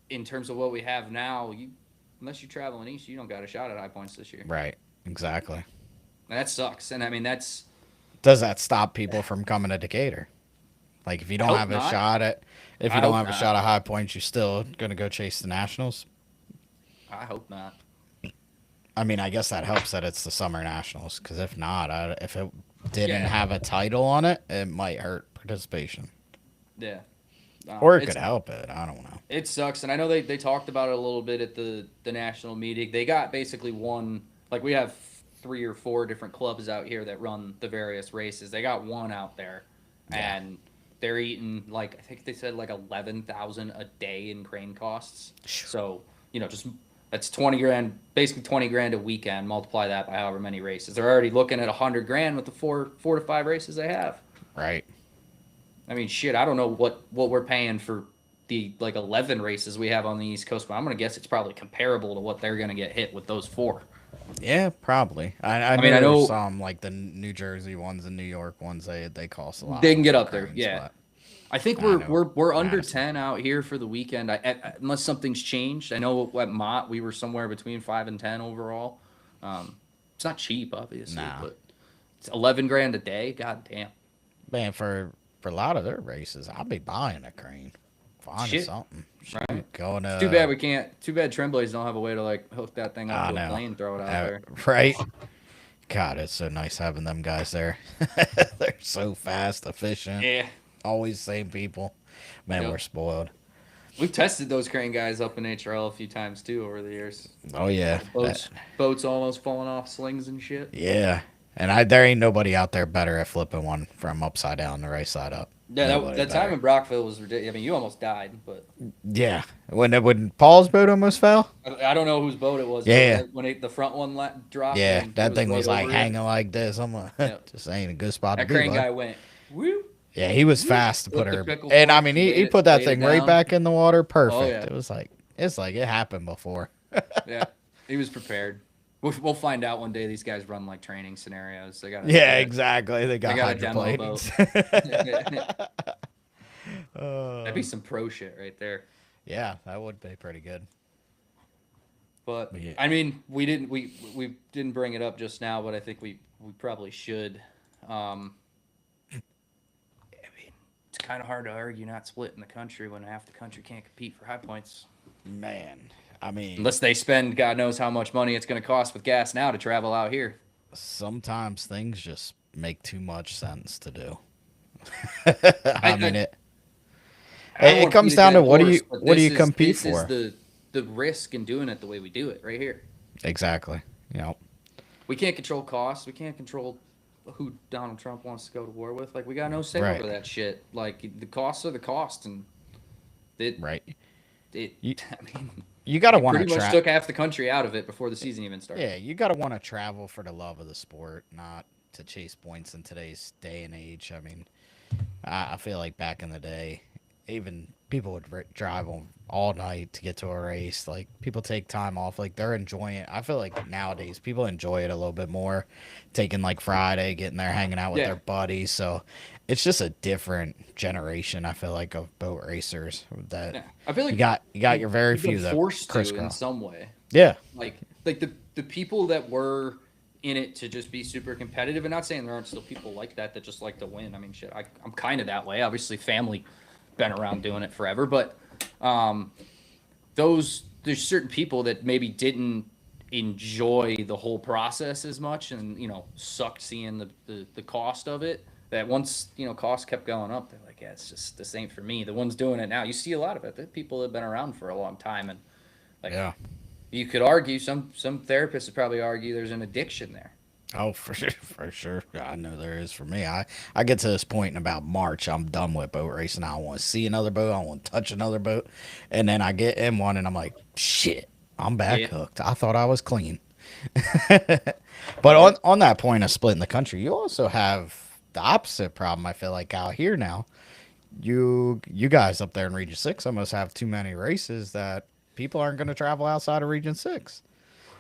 in terms of what we have now, unless you're traveling east, you don't got a shot at high points this year. Right. Exactly. And that sucks. And I mean, does that stop people from coming to Decatur? Like, if you don't have a shot at, if you don't have a shot at high points, you're still gonna go chase the nationals. I hope not. I mean, I guess that helps that it's the summer nationals, because if not, if it didn't have a title on it, it might hurt participation. Yeah. Or it could help it. I don't know. It sucks, and I know they talked about it a little bit at the national meeting. They got basically one, like we have 3 or 4 different clubs out here that run the various races. They got one out there, and they're eating like I think they said like 11,000 a day in crane costs. So just that's 20 grand, basically 20 grand a weekend. Multiply that by however many races. They're already looking at 100 grand with the 4 to 5 races they have. Right. I mean, shit. I don't know what we're paying for the 11 races we have on the East Coast, but I'm gonna guess it's probably comparable to what they're gonna get hit with those 4. Yeah, probably. I mean, I know some like the New Jersey ones and New York ones. They cost a lot. They can get up there. Yeah. I think we're under 10 out here for the weekend, unless something's changed. I know at Mott we were somewhere between 5 and 10 overall. It's not cheap, obviously, but it's 11 grand a day. God damn. Man, for a lot of their races, I'll be buying a crane, finding something. Right. Going to. Too bad we can't. Too bad Tremblays don't have a way to hook that thing up to a plane, throw it out there. Right. God, it's so nice having them guys there. They're so fast, efficient. Yeah. Always same people. Man, we're spoiled. We've tested those crane guys up in HRL a few times too over the years. Oh yeah. Boats almost falling off slings and shit. Yeah. And there ain't nobody out there better at flipping one from upside down the right side up. Yeah, that time in Brockville was ridiculous. I mean, you almost died, but yeah, when Paul's boat almost fell. I don't know whose boat it was. Yeah, when the front one dropped. Yeah, that thing was like hanging like this. I'm like, just ain't a good spot. That crane guy went. Woo. Yeah, he was fast to put her, and I mean, he put that thing right back in the water, perfect. Oh, yeah. It was like it happened before. Yeah, he was prepared. We'll find out one day. These guys run like training scenarios. They got exactly. They got a demo boat. That'd be some pro shit right there. Yeah, that would be pretty good. But I mean, we didn't bring it up just now, but I think we probably should. I mean, it's kind of hard to argue not splitting the country when half the country can't compete for high points. Man. I mean, unless they spend God knows how much money it's going to cost with gas now to travel out here. Sometimes things just make too much sense to do. It comes down to what do you compete for? This is the risk in doing it the way we do it right here. Exactly. We can't control costs. We can't control who Donald Trump wants to go to war with. Like, we got no say over that shit. Like, the costs are the cost, and I mean. You gotta want to pretty much took half the country out of it before the season even started. Yeah, you gotta want to travel for the love of the sport, not to chase points in today's day and age. I mean, I feel like back in the day, even people would drive all night to get to a race. Like, people take time off, like they're enjoying it. I feel like nowadays people enjoy it a little bit more, taking like Friday, getting there, hanging out with their buddies. So it's just a different generation, I feel like, of boat racers. That I feel like you got your very few that forced to in some way. Yeah, like like the people that were in it to just be super competitive, and not saying there aren't still people like that just like to win. I mean, shit, I'm kind of that way. Obviously, family been around doing it forever, but there's certain people that maybe didn't enjoy the whole process as much, and sucked seeing the cost of it. That once costs kept going up, they're like, yeah, it's just this ain't for me. The ones doing it now, you see a lot of it. The people that have been around for a long time, and like, Yeah. you could argue some therapists would probably argue there's an addiction there. Oh, for sure, for sure. I know there is for me. I get to this point in about March. I'm done with boat racing. I don't want to see another boat. I don't want to touch another boat. And then I get in one, and I'm like, shit, I'm back Yeah. hooked. I thought I was clean. But on that point of splitting the country, you also have the opposite problem. I feel like out here now, you guys up there in Region 6 almost have too many races that people aren't going to travel outside of Region 6.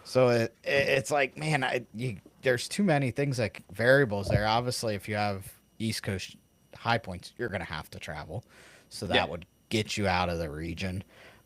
So it's like, man, there's too many things, like variables there. Obviously, if you have East Coast high points, you're going to have to travel. So that Yeah. would get you out of the region.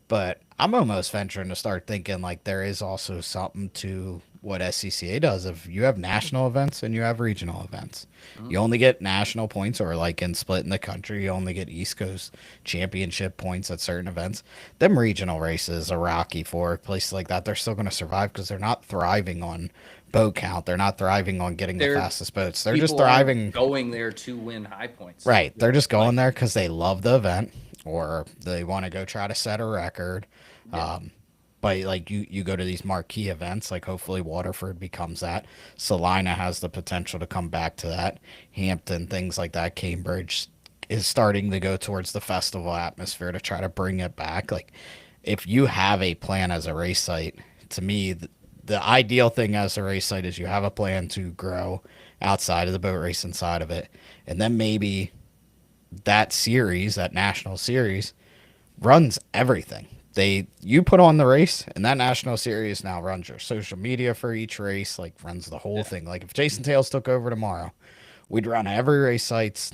But I'm almost venturing to start thinking like there is also something to what SCCA does. If you have national events and you have regional events, you only get national points, or like in splitting the country, you only get East Coast championship points at certain events. Them regional races are rocky for places like that. They're still going to survive because they're not thriving on boat count. They're not thriving on getting the They're- fastest boats. They're just People aren't thriving. going there to win high points. Right. They're just going Like, there because they love the event, or they want to go try to set a record. Yeah. But like you go to these marquee events, like hopefully Waterford becomes that. Salina has the potential to come back to that. Hampton, things like that. Cambridge is starting to go towards the festival atmosphere to try to bring it back. Like, if you have a plan as a race site, to me, the ideal thing as a race site is you have a plan to grow outside of the boat racing side of it, and then maybe that series, that national series, runs everything. You put on the race, and that national series now runs your social media for each race, like runs the whole thing. Like if Jason Tails took over tomorrow, we'd run every race site's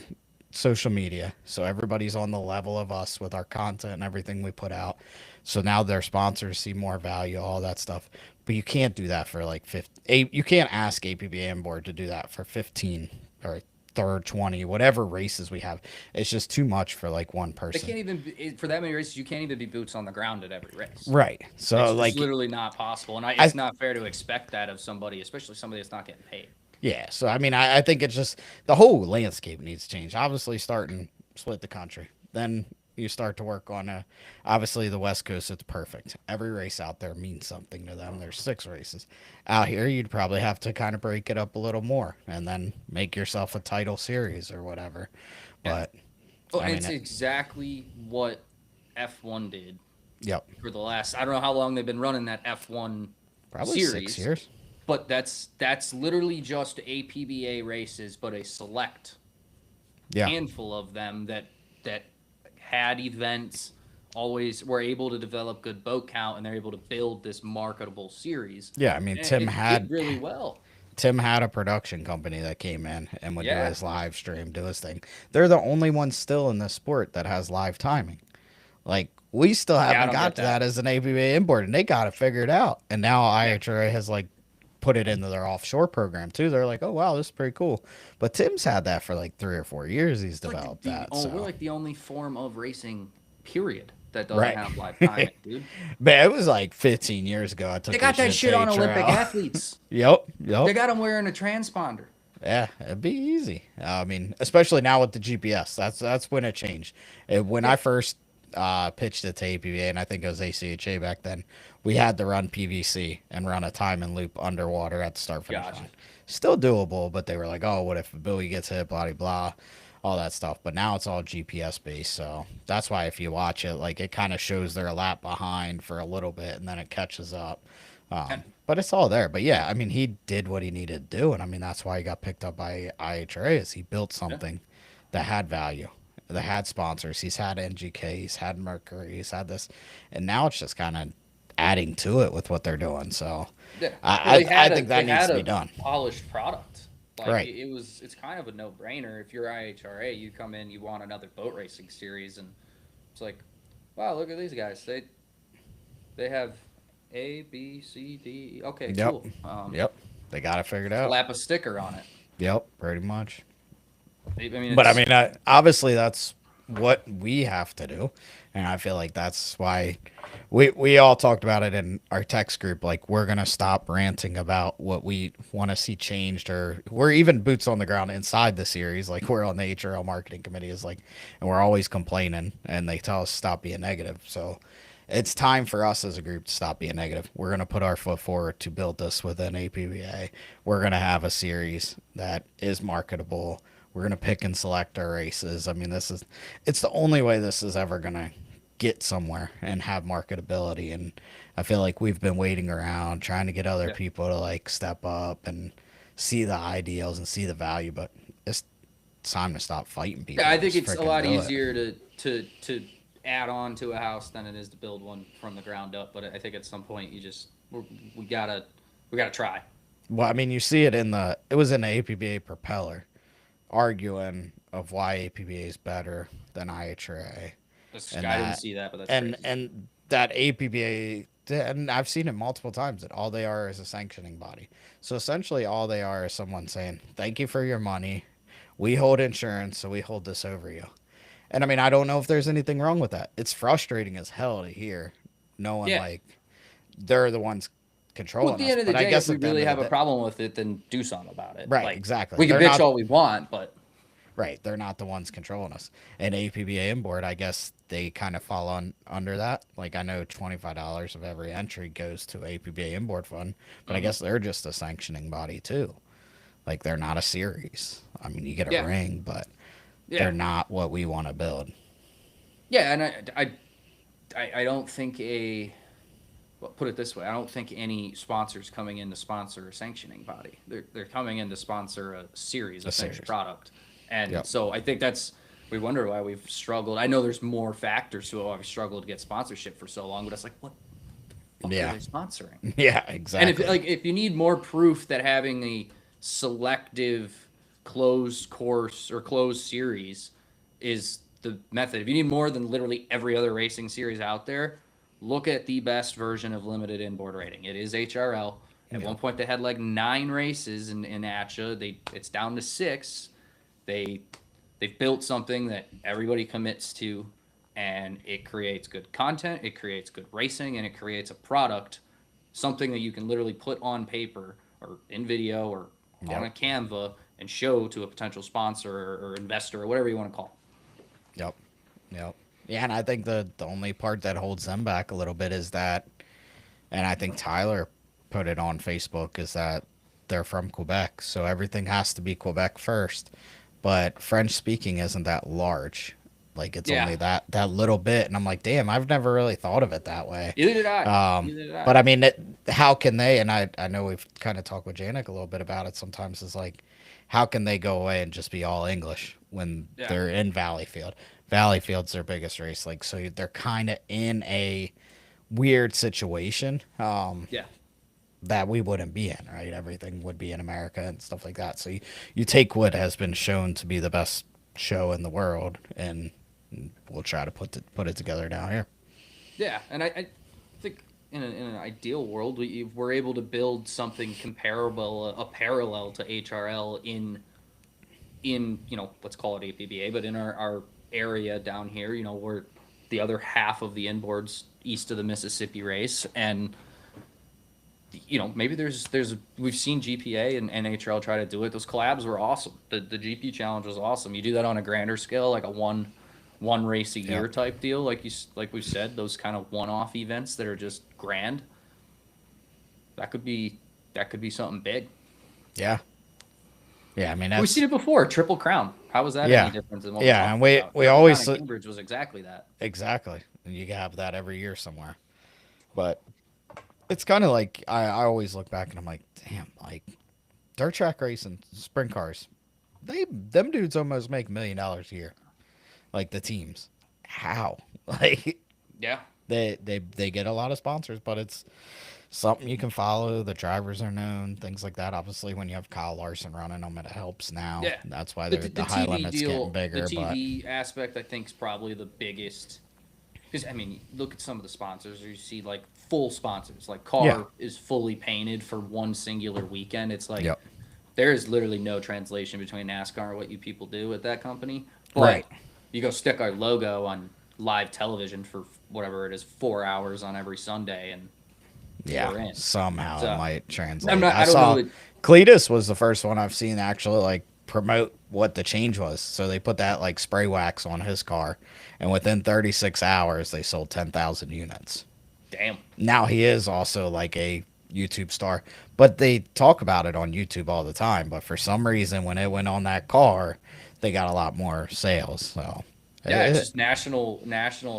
social media, so everybody's on the level of us with our content and everything we put out. So now their sponsors see more value, all that stuff. But you can't do that for like 50. You can't ask APBA board to do that for 15 or third 20, whatever races we have. It's just too much for like one They person. can't even for that many races. You can't even be boots on the ground at every race. Right. So It's like just literally not possible, and it's not fair to expect that of somebody, especially somebody that's not getting paid. yeah, so I mean, I think it's just the whole landscape needs to change. Obviously, starting split the country, then you start to work on obviously the West Coast. It's perfect. Every race out there means something to them. There's 6 races out here. You'd probably have to kind of break it up a little more, and then make yourself a title series or whatever. But Oh, I and mean, it's exactly what F1 did yep, for the last. I don't know how long they've been running that F1 probably series, 6 years. but that's literally just APBA races, but a select Yeah, handful of them that had events, always were able to develop good boat count, and they're able to build this marketable series. yeah. I mean, And Tim it had did really well. Tim had a production company that came in and would do Yeah. his live stream, do his thing. They're the only ones still in the sport that has live timing. Like, we still I haven't don't got get to that. that as an ABA import, and they got it figured out. And now IHRA has like put it into their offshore program too. They're like, oh wow, this is pretty cool. But Tim's had that for like 3 or 4 years. He's developed that. So. We're like the only form of racing, period, that doesn't Right. have live timing, dude. But it was like 15 years ago. I took They got this that shit to on Olympic HRL. athletes. Yep. They got them wearing a transponder. Yeah, it'd be easy. I mean, especially now with the GPS. That's when it changed. When I first pitched it to APBA, and I think it was ACHA back then, we had to run PVC and run a time and loop underwater at the start finish Gotcha. line. Still doable, but they were like, oh, what if a buoy gets hit, blah, blah, blah, all that stuff. But now it's all GPS based. So that's why if you watch it, like it kind of shows they're a lap behind for a little bit and then it catches up. But it's all there. But yeah, I mean, he did what he needed to do. And I mean, that's why he got picked up by IHRA is he built something that had value, that had sponsors. He's had NGK, he's had Mercury, he's had this. And now it's just kind of adding to it with what they're doing. So Yeah. I Well, think that they needs had to be a done. Polished product. Like, Right. It's kind of a no-brainer. If you're IHRA, you come in, you want another boat racing series, and it's like, wow, look at these guys. They have A, B, C, D. Okay, Yep. cool. Yep. They got it figured out. Slap a sticker on it. Yep. Pretty much. I mean, But I it's- mean, obviously that's what we have to do, and I feel like that's why we all talked about it in our text group. Like, we're gonna stop ranting about what we want to see changed, or we're even boots on the ground inside the series. Like, we're on the HRL marketing committee, is like, and we're always complaining, and they tell us stop being negative. So it's time for us as a group to stop being negative. We're going to put our foot forward to build this within APBA. We're going to have a series that is marketable. We're going to pick and select our races. I mean, it's the only way this is ever going to get somewhere and have marketability. And I feel like we've been waiting around trying to get other Yeah. people to like step up and see the ideals and see the value, but it's time to stop fighting people. Yeah, I think Just it's a frickin' lot do it. easier to add on to a house than it is to build one from the ground up. But I think at some point we gotta try. Well, I mean, you see it it was in the APBA propeller arguing of why APBA is better than IHRA. And I didn't that- see that, but that's And crazy. and that APBA, and I've seen it multiple times, that all they are is a sanctioning body. So essentially all they are is someone saying, thank you for your money. We hold insurance, so we hold this over you. And I mean, I don't know if there's anything wrong with that. It's frustrating as hell to hear knowing Yeah. like they're the ones controlling Well, at the us. end of the But I day, guess if we at the really end of have the a day- problem with it, then do something about it. Right, Like, exactly. We can They're bitch not- all we want, but Right, they're not the ones controlling us. And APBA inboard, I guess they kind of fall under that. Like, I know $25 of every entry goes to APBA inboard fund, but I guess they're just a sanctioning body too. Like, they're not a series. I mean, you get a Yeah. ring, but yeah, they're not what we want to build. yeah. And I don't think well, put it this way, I don't think any sponsors coming in to sponsor a sanctioning body. They're coming in to sponsor a series, a finished series. product. And Yep. so I think we wonder why we've struggled. I know there's more factors to why we've struggled to get sponsorship for so long, but it's like, what the fuck Yeah. are they sponsoring? Yeah, exactly. And if you need more proof that having a selective closed course or closed series is the method, if you need more than literally every other racing series out there, look at the best version of limited inboard rating. It is HRL. At one point, they had like 9 races in ACHA. It's down to 6. They've built something that everybody commits to, and it creates good content, it creates good racing, and it creates a product, something that you can literally put on paper or in video or on a Canva and show to a potential sponsor or investor or whatever you want to call it. Yep. Yep. Yeah, and I think the only part that holds them back a little bit is that, and I think Tyler put it on Facebook, is that they're from Quebec, so everything has to be Quebec first. But French speaking isn't that large. Like, it's Yeah. only that little bit, and I'm like, damn, I've never really thought of it that way. Either did I. Um, Either did I. But I mean, how can they? And I know we've kind of talked with Janik a little bit about it. Sometimes is like, how can they go away and just be all English when Yeah. they're in Valleyfield? Valleyfield's their biggest race, like, so they're kind of in a weird situation. Yeah. That we wouldn't be in, right? Everything would be in America and stuff like that. So you take what has been shown to be the best show in the world, and we'll try to put it together down here. Yeah, and I think in an ideal world, we're able to build something comparable, a parallel to HRL in let's call it APBA, but in our area down here, we're the other half of the inboards east of the Mississippi race, and maybe we've seen GPA and HRL try to do it. Those collabs were awesome. The GP challenge was awesome. You do that on a grander scale, like a one race a year Yep. type deal, like we've said, those kind of one-off events that are just grand. That could be something big. Yeah. Yeah, I mean, We've that's, seen it before. Triple Crown. How was that Yeah. any different than what Yeah, we're and talking we- about? we Triple always Crown in s- Cambridge was exactly that. exactly. And you have that every year somewhere. But it's kind of like, I always look back and I'm like, damn, like, dirt track racing, sprint cars, them dudes almost make $1 million a year. Like, the teams. How? Like, Yeah. they get a lot of sponsors, but it's something you can follow. The drivers are known, things like that. Obviously, when you have Kyle Larson running them, it helps now. Yeah. That's why The the high TV limit's deal, getting bigger. the TV aspect, I think, is probably the biggest because I mean, look at some of the sponsors. You see like full sponsors, like car Yeah. is fully painted for one singular weekend. It's like Yep. there is literally no translation between NASCAR and what you people do at that company. But Right. you go stick our logo on live television for whatever it is, 4 hours on every Sunday, and Yeah, we're in. somehow So, it might translate. I don't saw know that- Cletus was the first one I've seen actually like promote what the change was. So they put that like spray wax on his car, and within 36 hours they sold 10,000 units. Damn. Now he is also like a YouTube star, but they talk about it on YouTube all the time. But for some reason, when it went on that car, they got a lot more sales. So Yeah, it's just national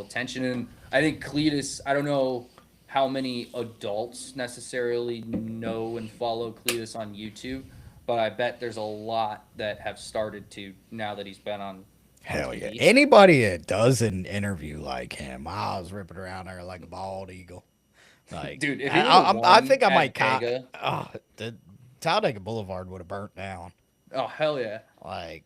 attention, and I think Cletus. I don't know how many adults necessarily know and follow Cletus on YouTube, but I bet there's a lot that have started to now that he's been on. hell yeah. TV. Anybody that does an interview like him, I was ripping around there like a bald eagle. Like, Dude, if he I would've think I won might. at Vega- The Talladega Boulevard would have burnt down. Oh hell yeah! Like,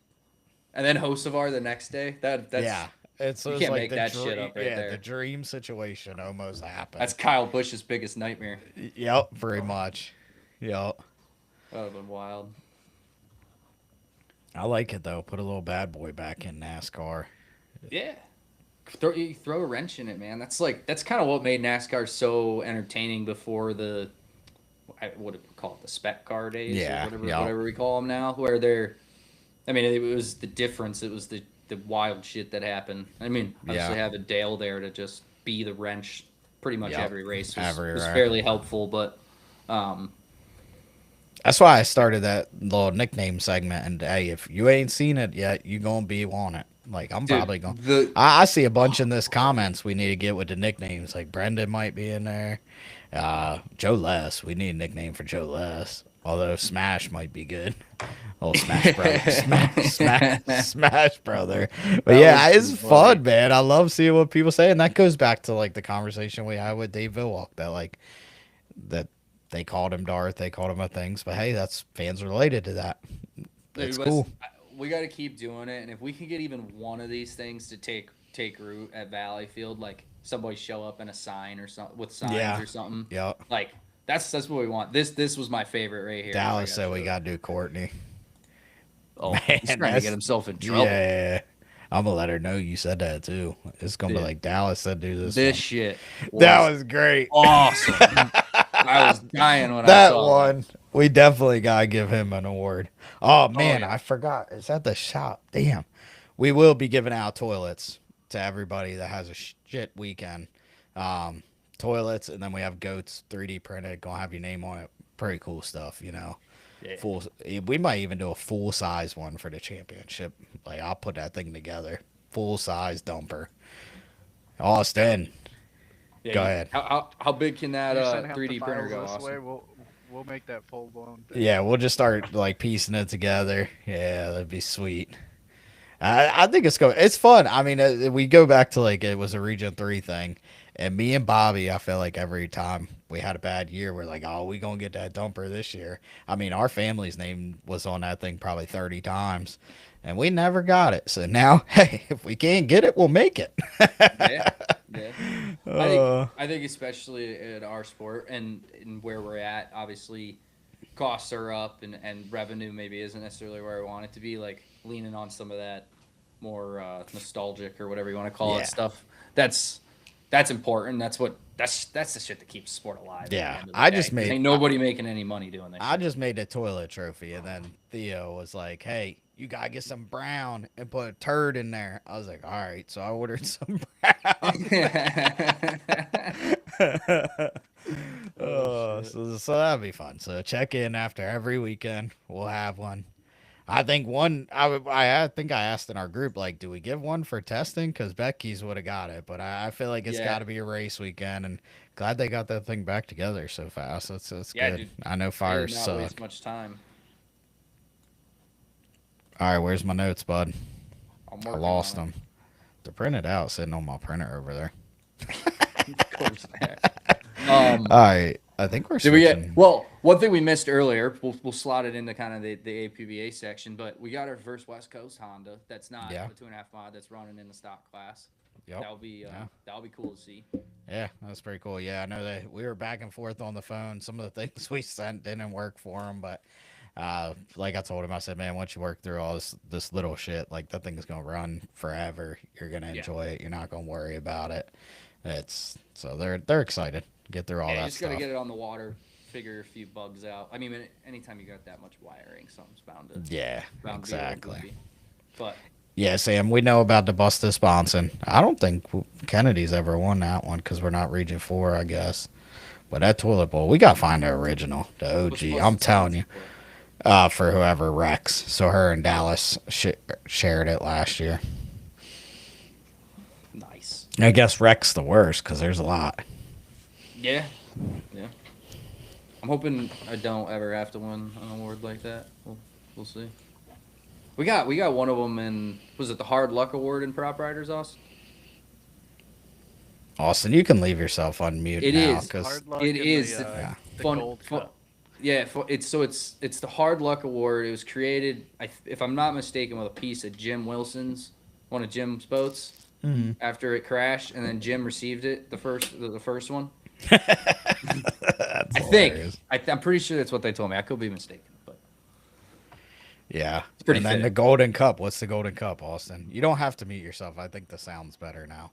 And then Hocevar the next day. That's yeah, it's you it was can't like make the that shit up right yeah, there. the dream situation almost happened. that's Kyle Busch's biggest nightmare. Yep, very much. Yep. That would have been wild. I like it though. Put a little bad boy back in NASCAR. Yeah. You throw a wrench in it, man. That's kind of what made NASCAR so entertaining before the what would call it, the spec car days, Yeah, or yeah. whatever we call them now, where they're. I mean, it was the difference. It was the wild shit that happened. I mean, obviously Yeah. having Dale there to just be the wrench pretty much Yep. every race was Everywhere. fairly helpful, but That's why I started that little nickname segment. And hey, if you ain't seen it yet, you gonna be on it. Like I'm dude, probably going. the I see a bunch in this comments we need to get with the nicknames. Like Brendan might be in there. Joe Les. We need a nickname for Joe Les. Although Smash might be good. Oh, Smash Brother. Smash Brother. But That yeah, was it's funny. fun, man. I love seeing what people say. And that goes back to like the conversation we had with Dave Villwalk that like that they called him Darth, they called him a things, but hey, that's fans related to that. That's Dude, cool. We got to keep doing it, and if we can get even one of these things to take root at Valleyfield, like somebody show up in a sign or something with signs Yeah. or something, Yep. like that's what we want. This was my favorite right here. Dallas said we got to do Courtney. Oh, Man, he's trying to that's- get himself in trouble. Yeah. I'm going to let her know you said that too. It's going to be Dude. like Dallas said do this. This one. shit. That was great. awesome. I was dying when I That saw one. We definitely got to give him an award. Oh, man, yeah. I forgot. It's at the shop. Damn. We will be giving out toilets to everybody that has a shit weekend. Toilets, and then we have goats 3D printed. Gonna have your name on it. Pretty cool stuff, you know. Yeah. Full. We might even do a full size one for the championship. Like I'll put that thing together. Full size dumper. Austin, Yeah, go you- ahead. How big can that You send half 3D the printer files go? this way, Austin? we'll make that full blown. Yeah, we'll just start like piecing it together. Yeah, that'd be sweet. I think it's fun. I mean, we go back to like it was a Region 3 thing, and me and Bobby, I feel like every time we had a bad year, we're like, oh, we gonna get that dumper this year. I mean, our family's name was on that thing probably 30 times, and we never got it. So now, hey, if we can't get it, we'll make it. Yeah, yeah. Uh, I think especially in our sport and where we're at, obviously costs are up and revenue maybe isn't necessarily where I want it to be. Like leaning on some of that more nostalgic or whatever you want to call Yeah. it stuff. That's important. That's the shit that keeps sport alive. at the Yeah, end of the I day. just made- Ain't nobody making any money doing that. I shit. just made a toilet trophy, and then Theo was like, "Hey, you gotta get some brown and put a turd in there." I was like, "All right," so I ordered some brown. So that'd be fun. So check in after every weekend. We'll have one. I think one. I think I asked in our group, like, do we give one for testing? Because Becky's would have got it, but I feel like it's Yeah. got to be a race weekend, and glad they got that thing back together so fast. That's Yeah, good. dude. I know They fires did not suck. waste much time. All right, where's my notes, bud? I'm I working lost on it. them. They're printed out, sitting on my printer over there. Of course. All right. I think we're Did we switching. get well? One thing we missed earlier. We'll slot it into kind of the APBA section, but we got our first West Coast Honda. That's not Yeah. a 2.5 mod. That's running in the stock class. Yep. That'll be cool to see. Yeah, that's pretty cool. Yeah, I know that we were back and forth on the phone. Some of the things we sent didn't work for him, but like I told him, I said, man, once you work through all this little shit, like that thing is gonna run forever. You're gonna enjoy it. You're not gonna worry about it. It's so they're excited. Get through all Yeah, you that just stuff. gotta get it on the water, figure a few bugs out. I mean, anytime you got that much wiring, something's bound to Yeah, bound to be a little exactly. goofy. But Yeah, Sam, we know about the Busta Sponson. I don't think Kennedy's ever won that one because we're not Region 4, I guess. But that toilet bowl, we got to find the original, the what's OG. supposed I'm to telling sound you, for whoever Rex. So her and Dallas shared it last year. nice. I guess Rex the worst because there's a lot. Yeah, yeah. I'm hoping I don't ever have to win an award like that. We'll see. We got one of them in, was it the Hard Luck Award in Prop Riders, Austin? Austin, you can leave yourself unmute It now is. because Hard luck it in is the, yeah. the fun- gold fun- cup. Yeah, it's the Hard Luck Award. It was created, if I'm not mistaken, with a piece of Jim Wilson's, one of Jim's boats, after it crashed, and then Jim received it the first one. That's I think hilarious. I'm pretty sure that's what they told me. I could be mistaken, but Yeah. pretty And then the fitting. Golden Cup. What's the Golden Cup, Austin? You don't have to mute yourself. I think the sound's better now.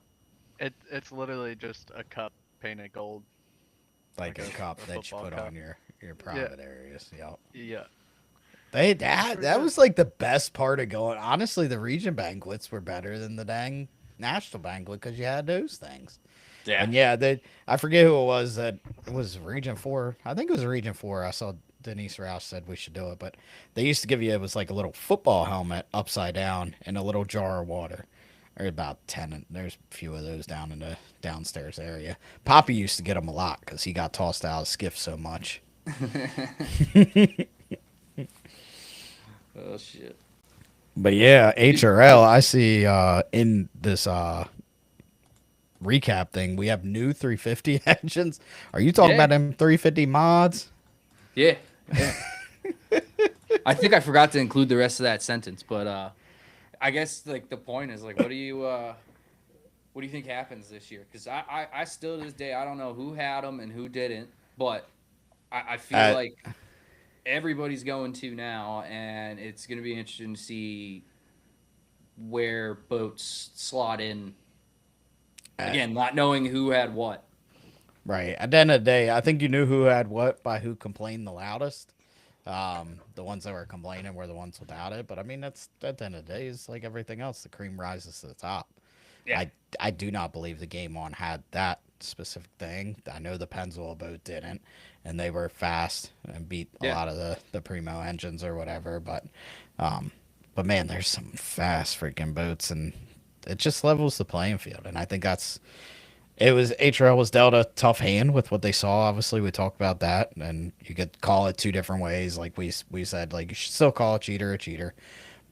It's literally just a cup painted gold. Like Like a a- cup a that you football put cup. on your private areas. Yep. Yeah. That good. was like the best part of going. Honestly, the region banquets were better than the dang national banquet because you had those things. Yeah. And yeah, I forget who it was that it was Region 4. I think it was Region 4. I saw Denise Rouse said we should do it, but they used to give you, it was like a little football helmet upside down and a little jar of water. Or about 10, and there's a few of those down in the downstairs area. Poppy used to get them a lot because he got tossed out of skiff so much. Oh shit. But yeah, HRL, I see in this recap thing, we have new 350 engines. Are you talking Yeah. about them 350 mods? Yeah. Yeah. I think I forgot to include the rest of that sentence, but I guess like the point is like, what do you think happens this year? Because I still to this day I don't know who had them and who didn't, but I feel like everybody's going to now, and it's going to be interesting to see where boats slot in. Again, not knowing who had what. Right. At the end of the day, I think you knew who had what by who complained the loudest. The ones that were complaining were the ones without it. But I mean, that's at the end of the day, it's like everything else. The cream rises to the top. Yeah. I do not believe the Game On had that specific thing. I know the Pennzoil boat didn't, and they were fast and beat a lot of the Primo engines or whatever. But man, there's some fast freaking boats, and it just levels the playing field. And I think HRL was dealt a tough hand with what they saw. Obviously, we talked about that, and you could call it two different ways. Like we said, like you should still call a cheater,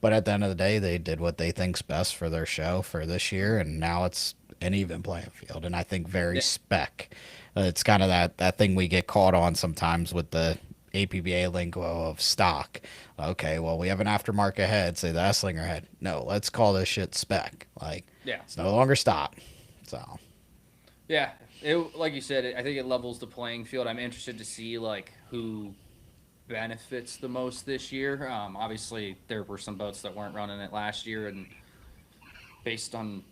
but at the end of the day, they did what they think's best for their show for this year, and now it's an even playing field. And I think very spec. It's kind of that thing we get caught on sometimes with the APBA lingo of stock. Okay, well, we have an aftermarket head, say the Esslinger head. No, let's call this shit spec. Like, it's no longer stock. So. Yeah, like you said, I think it levels the playing field. I'm interested to see like who benefits the most this year. Obviously, there were some boats that weren't running it last year, and based on,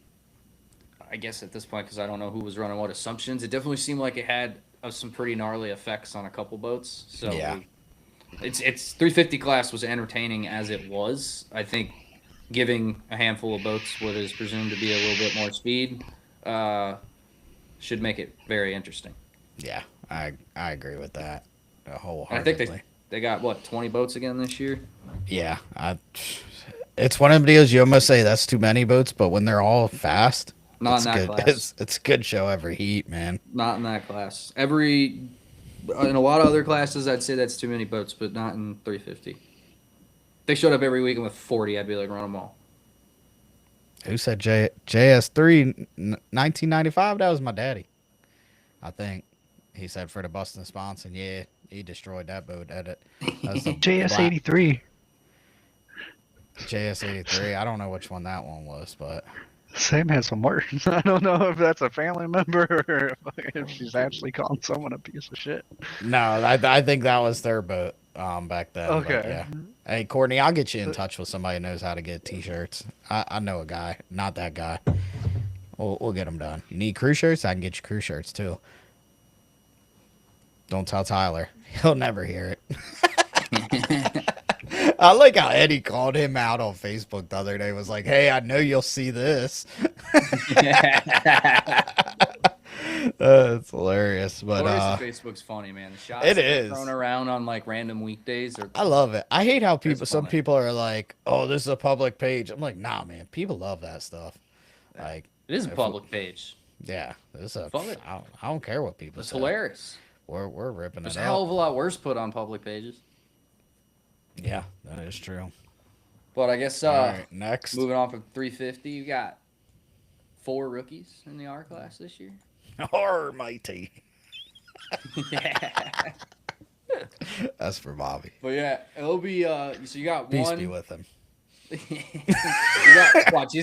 I guess at this point, because I don't know who was running what assumptions, it definitely seemed like it had some pretty gnarly effects on a couple boats. So yeah, it's 350 class was entertaining as it was. I think giving a handful of boats what is presumed to be a little bit more speed. Should make it very interesting. Yeah, I agree with that And I wholeheartedly. think they got what 20 boats again this year. Yeah, it's one of the deals you almost say that's too many boats, but when they're all fast, Not it's in that good. class. It's a good show every heat, man. Not in that class. In a lot of other classes, I'd say that's too many boats, but not in 350. If they showed up every weekend with 40, I'd be like, run them all. Who said JS3 1995? That was my daddy, I think. He said for the Boston sponsor, yeah, he destroyed that boat at it. That's the JS83. JS83. I don't know which one that one was, but Sam has some words. I don't know if that's a family member or if she's actually calling someone a piece of shit. no, I think that was their boat back then. but Okay. yeah. Hey, Courtney, I'll get you in touch with somebody who knows how to get T-shirts. I know a guy, not that guy. We'll get them done. You need crew shirts? I can get you crew shirts too. Don't tell Tyler. He'll never hear it. I like how Eddie called him out on Facebook the other day. Was like, "Hey, I know you'll see this." It's hilarious, but Facebook's funny, man. The shots it that are is. thrown around on like random weekdays or I love it. I hate how It's some funny. people are like, "Oh, this is a public page." I'm like, "Nah, man. People love that stuff." Like, it is a If- public page. yeah, this is a. Fuck it. I don't care what people It's say. hilarious. We're ripping There's it a hell up. of a lot worse put on public pages. Yeah, that is true. But I guess All right, next. moving off of 350, you got 4 rookies in the R class this year. Almighty. Yeah. That's for Bobby. But yeah, it'll be so you got Peace one. be with him. You got, watch,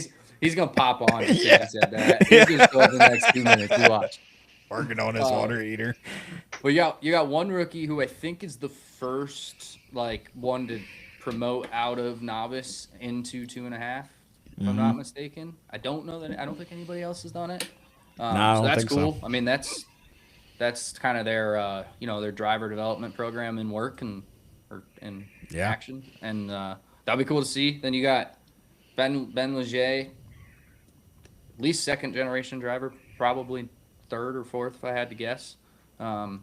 he's gonna pop on as soon as Yeah. he said that. He's just go the next 2 minutes. You watch. Working on his Oh. water heater. But you got one rookie who I think is the first like one to promote out of novice into 2.5, if I'm not mistaken. I don't think anybody else has done it. No, I so don't that's think so. cool. I mean, that's kind of their their driver development program in work and in Yeah. action, and that'll be cool to see. Then you got Ben Leger, at least second generation driver, probably third or fourth if I had to guess. I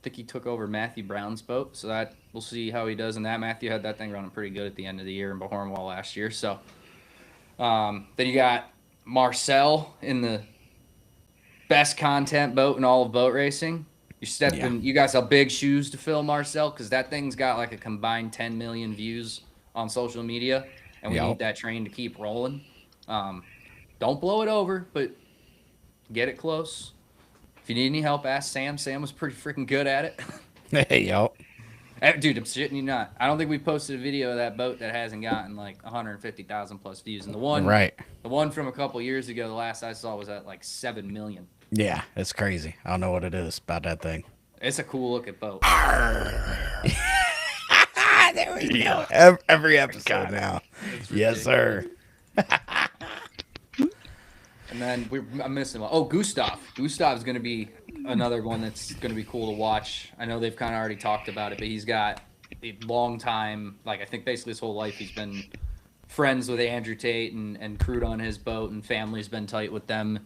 think he took over Matthew Brown's boat, so that we'll see how he does in that. Matthew had that thing running pretty good at the end of the year in Bahornwall last year. So then you got Marcel in the best content boat in all of boat racing. You guys have big shoes to fill, Marcel, because that thing's got like a combined 10 million views on social media, and we Yep. need that train to keep rolling. Don't blow it over, but get it close. If you need any help, ask Sam. Sam was pretty freaking good at it. Hey, yo. Dude, I'm shitting you not. I don't think we posted a video of that boat that hasn't gotten like 150,000 plus views. And the one from a couple years ago, the last I saw was at like 7 million. Yeah, it's crazy. I don't know what it is about that thing. It's a cool looking boat. There we go. Every episode now. Yes, sir. And then I'm missing one. Oh, Gustav. Gustav's going to be another one that's going to be cool to watch. I know they've kind of already talked about it, but he's got a long time, like I think basically his whole life he's been friends with Andrew Tate and crewed on his boat, and family's been tight with them.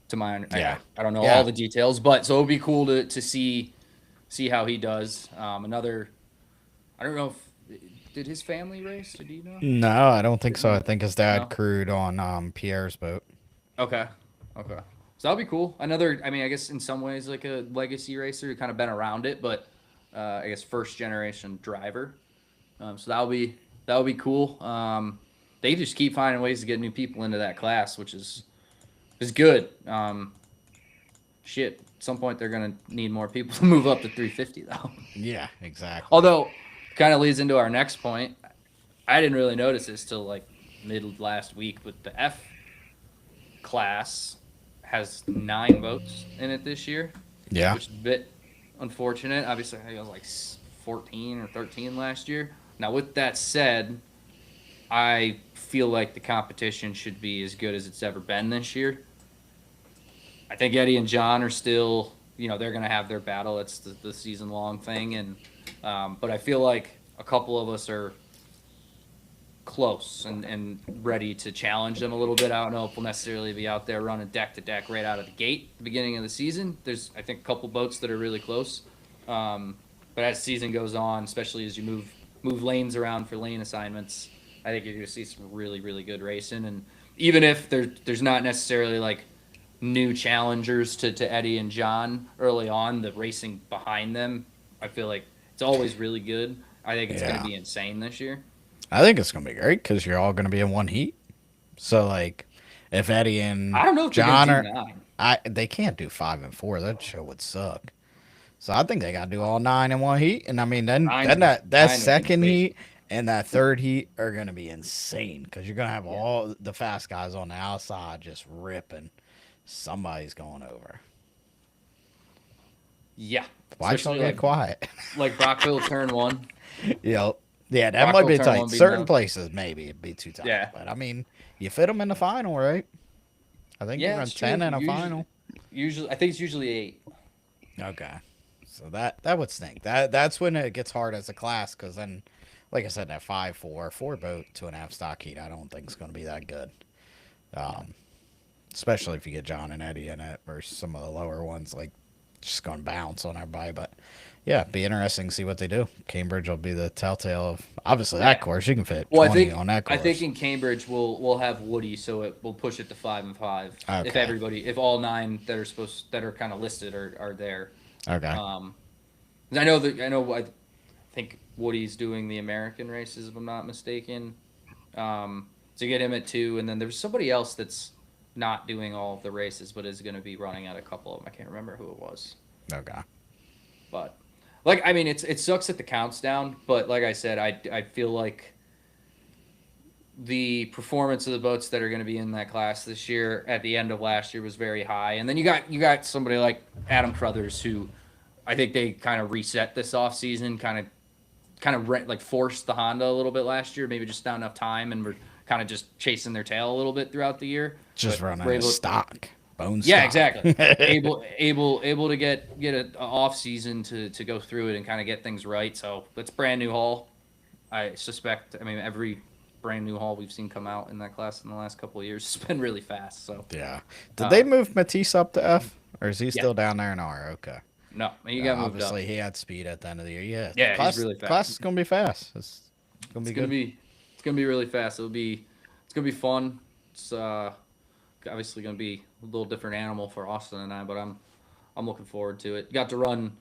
To my Yeah. I don't know Yeah. all the details, but so it'll be cool to see how he does. Another, I don't know if did his family race? Did you know? No, I don't think so. I think his dad No? crewed on Pierre's boat. Okay. So that'll be cool. Another, I mean, I guess in some ways like a legacy racer who kind of been around it, but I guess first generation driver. So that'll be cool. They just keep finding ways to get new people into that class, which is good. At some point they're gonna need more people to move up to 350 though. Yeah, exactly. Although, kind of leads into our next point. I didn't really notice this till like mid last week, but the F class has 9 boats in it this year, Yeah. which is a bit unfortunate. Obviously, I think it was like 14 or 13 last year. Now, with that said, I feel like the competition should be as good as it's ever been this year. I think Eddie and John are still, they're going to have their battle. It's the season-long thing, and but I feel like a couple of us are close and ready to challenge them a little bit. I don't know if we'll necessarily be out there running deck to deck right out of the gate at the beginning of the season. There's, I think, a couple boats that are really close. But as the season goes on, especially as you move lanes around for lane assignments, I think you're going to see some really, really good racing. And even if there's not necessarily like new challengers to Eddie and John early on, the racing behind them, I feel like it's always really good. I think it's going to be insane this year. I think it's going to be great because you're all going to be in one heat. So, like, if Eddie and I don't know if John they're are, gonna do 9. they can't do 5 and 4. That show would suck. So I think they got to do all 9 in one heat. And I mean, then Nine that would be second crazy. heat and that third heat are going to be insane because you're going to have all the fast guys on the outside just ripping. Somebody's going over. Yeah. Why should Especially I get like, quiet? like Brockville turn 1. Yep. Yeah, that Rockville might be turn tight. won't be Certain enough. places, maybe it'd be too tight. Yeah. But I mean, you fit them in the final, right? I think you Yeah, run it's true. 10 in a Usually- final. Usually, I think it's usually 8. Okay. So that would stink. That's when it gets hard as a class because then, like I said, that 5-4, 4 boat, 2.5 stock heat, I don't think is going to be that good. Especially if you get John and Eddie in it versus some of the lower ones, like just going to bounce on everybody. But yeah, be interesting to see what they do. Cambridge will be the telltale of obviously that course. You can fit 20 on that course. I think in Cambridge we'll have Woody, so we'll push it to 5 and 5 if Okay. if all 9 that are kind of listed are there. Okay. I think Woody's doing the American races if I'm not mistaken. To get him at 2, and then there's somebody else that's not doing all of the races but is going to be running at a couple of them. I can't remember who it was. Okay. But I mean, it sucks that the count's down, but like I said, I feel like the performance of the boats that are going to be in that class this year at the end of last year was very high, and then you got somebody like Adam Crothers who I think they kind of reset this off season, kind of like forced the Honda a little bit last year, maybe just not enough time, and we're kind of just chasing their tail a little bit throughout the year. Just But running we're a able- stock. Bone Yeah, stock. exactly. able to get an off season to go through it and kind of get things right. So it's brand new hull. I suspect. I mean, every brand new hull we've seen come out in that class in the last couple of years has been really fast. So Yeah. Did they move Matisse up to F, or is he still down there in R? Okay. no, he got moved up. Obviously, he had speed at the end of the year. Yeah. Yeah, class, he's really fast. Class is gonna be fast. It's gonna be It's good. gonna be really fast. It's gonna be fun. It's obviously gonna be a little different animal for Austin and I, but I'm looking forward to it. Got to run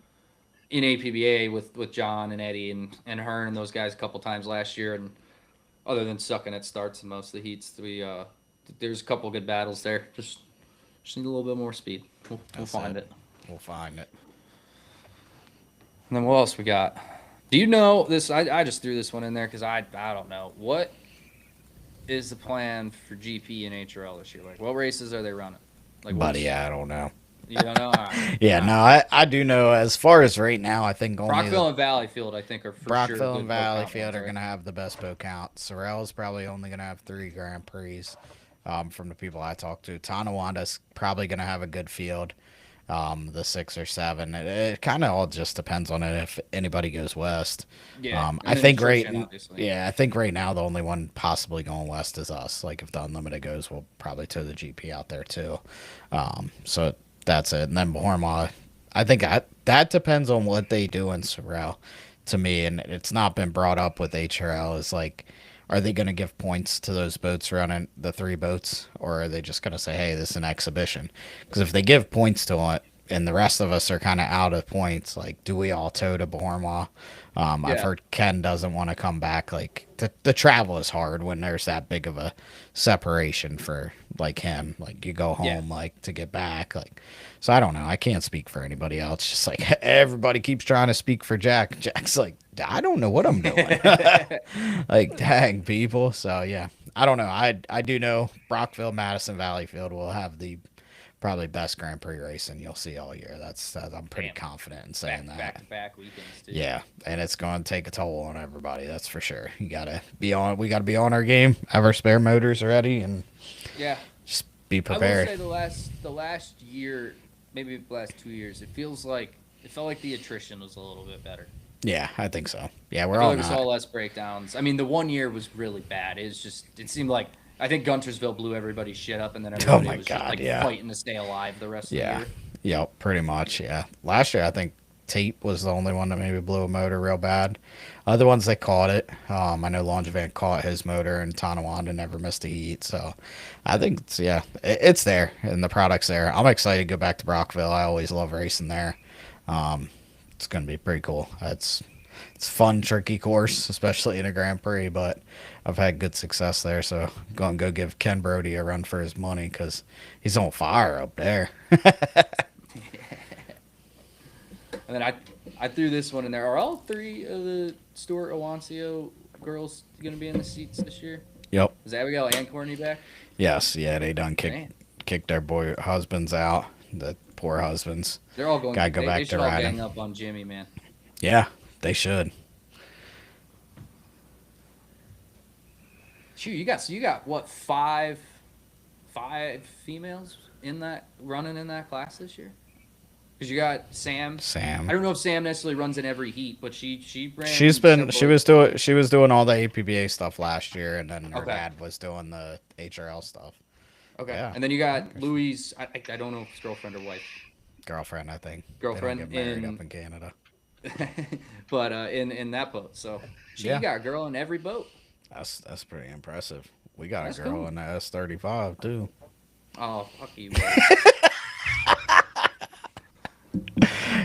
in APBA with John and Eddie and Hearn and those guys a couple times last year, and other than sucking at starts in most of the heats, there's a couple good battles there. Just need a little bit more speed. We'll That's find it. it. We'll find it. And then what else we got? Do you know this? I just threw this one in there because I don't know. What is the plan for GP and HRL this year? Like, what races are they running? Like, Buddy, I don't know. you don't know? All right. Yeah, no, I do know. As far as right now, I think only Brockville and Valleyfield, I think, are for Brockville sure. and good boat count Valleyfield ones, are right? going to have the best boat count. Sorrell's probably only going to have 3 Grand Prix from the people I talked to. Tonawanda's probably going to have a good field, the 6 or 7. It kind of all just depends on it if anybody goes west. Yeah, and I then think nutrition, obviously. I think right now the only one possibly going west is us. Like if the Unlimited goes, we'll probably tow the GP out there too. So that's it. And then Bournemouth, I think that depends on what they do in Sorrel to me. And it's not been brought up with HRL is like, are they going to give points to those boats running the 3 boats, or are they just going to say, hey, this is an exhibition? Because if they give points to it and the rest of us are kind of out of points, like, do we all tow to Bournemouth? I've Yeah. heard Ken doesn't want to come back. Like the travel is hard when there's that big of a separation for like him. Like you go home Yeah. like to get back. Like so I don't know. I can't speak for anybody else. Just like everybody keeps trying to speak for Jack. Jack's like, I don't know what I'm doing. Like dang people. So yeah, I don't know. I do know Brockville, Madison, Valleyfield will have the probably best Grand Prix racing you'll see all year. That's I'm pretty Damn. confident in saying that. Back to back weekends too. Yeah, and it's going to take a toll on everybody. That's for sure. You gotta be on. We gotta be on our game. Have our spare motors ready, and Yeah. just be I will prepared. say the last year, maybe the last 2 years, it felt like the attrition was a little bit better. Yeah, I think so. Yeah, I we're feel all like we saw not. less breakdowns. I mean, the 1 year was really bad. It seemed like I think Guntersville blew everybody's shit up, and then everybody my was God, just like yeah. fighting to stay alive the rest of Yeah, the year. yep, pretty much. Yeah, last year I think Tate was the only one that maybe blew a motor real bad. Other ones that caught it. I know Longevant caught his motor, and Tonawanda never missed a heat. So I think it's there, and the product's there. I'm excited to go back to Brockville. I always love racing there. It's gonna be pretty cool. it's a fun, tricky course, especially in a Grand Prix. But I've had good success there, so I'm going to go give Ken Brody a run for his money because he's on fire up there. And then I threw this one in there. Are all 3 of the Stuart Owancio girls going to be in the seats this year? Yep. Is Abigail and Courtney back? Yes. Yeah. They done Man, kicked their boy husbands out. The poor husbands. they're all going. Gotta go back they to should all riding. gang up on Jimmy, man. Yeah, they should. Shoot, you got what 5 females in that running in that class this year? Because you got Sam. Sam. I don't know if Sam necessarily runs in every heat, but she ran. She was doing all the APBA stuff last year, and then her Okay. dad was doing the HRL stuff. Okay, Yeah. and then you got Louise. I don't know if it's girlfriend or wife. Girlfriend, I think. Girlfriend they don't get married in- up in Canada. But in that boat, so she Yeah. got a girl in every boat. That's pretty impressive. We got That's a girl cool. in the S35 too. Oh fuck you!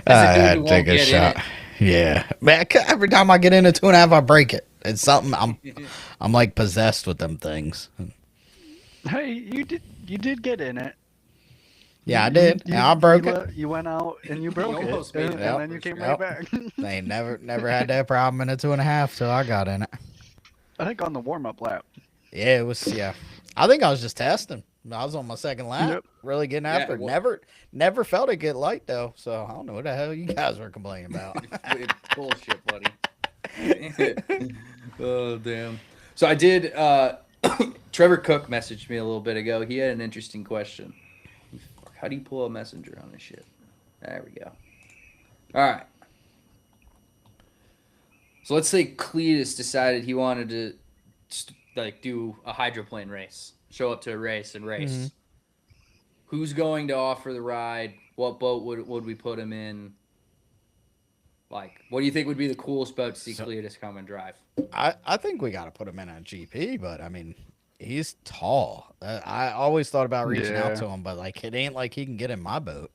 I had who to take won't a get in shot. it. Yeah, man. Every time I get in a 2.5, I break it. It's something. I'm like possessed with them things. Hey, you did get in it. Yeah, I did. And I broke it. You went out and you broke it, almost made and, it out then you for came sure. right back. They never had that problem in a 2.5 till I got in it. I think on the warm-up lap. Yeah, it was. Yeah, I think I was just testing. I was on my second lap, Yep. really getting Yeah, after it. well- Never felt it get light though. So I don't know what the hell you guys were complaining about. Bullshit, buddy. Oh damn. So I did. Trevor Cook messaged me a little bit ago. He had an interesting question. How do you pull a messenger on this shit? There we go. All right. So let's say Cletus decided he wanted to do a hydroplane race, show up to a race and race. Mhm. Who's going to offer the ride? What boat would we put him in? Like, what do you think would be the coolest boat to see Cletus come and drive? I think we got to put him in a GP, but I mean, he's tall. I always thought about reaching out Yeah. to him, but like it ain't like he can get in my boat.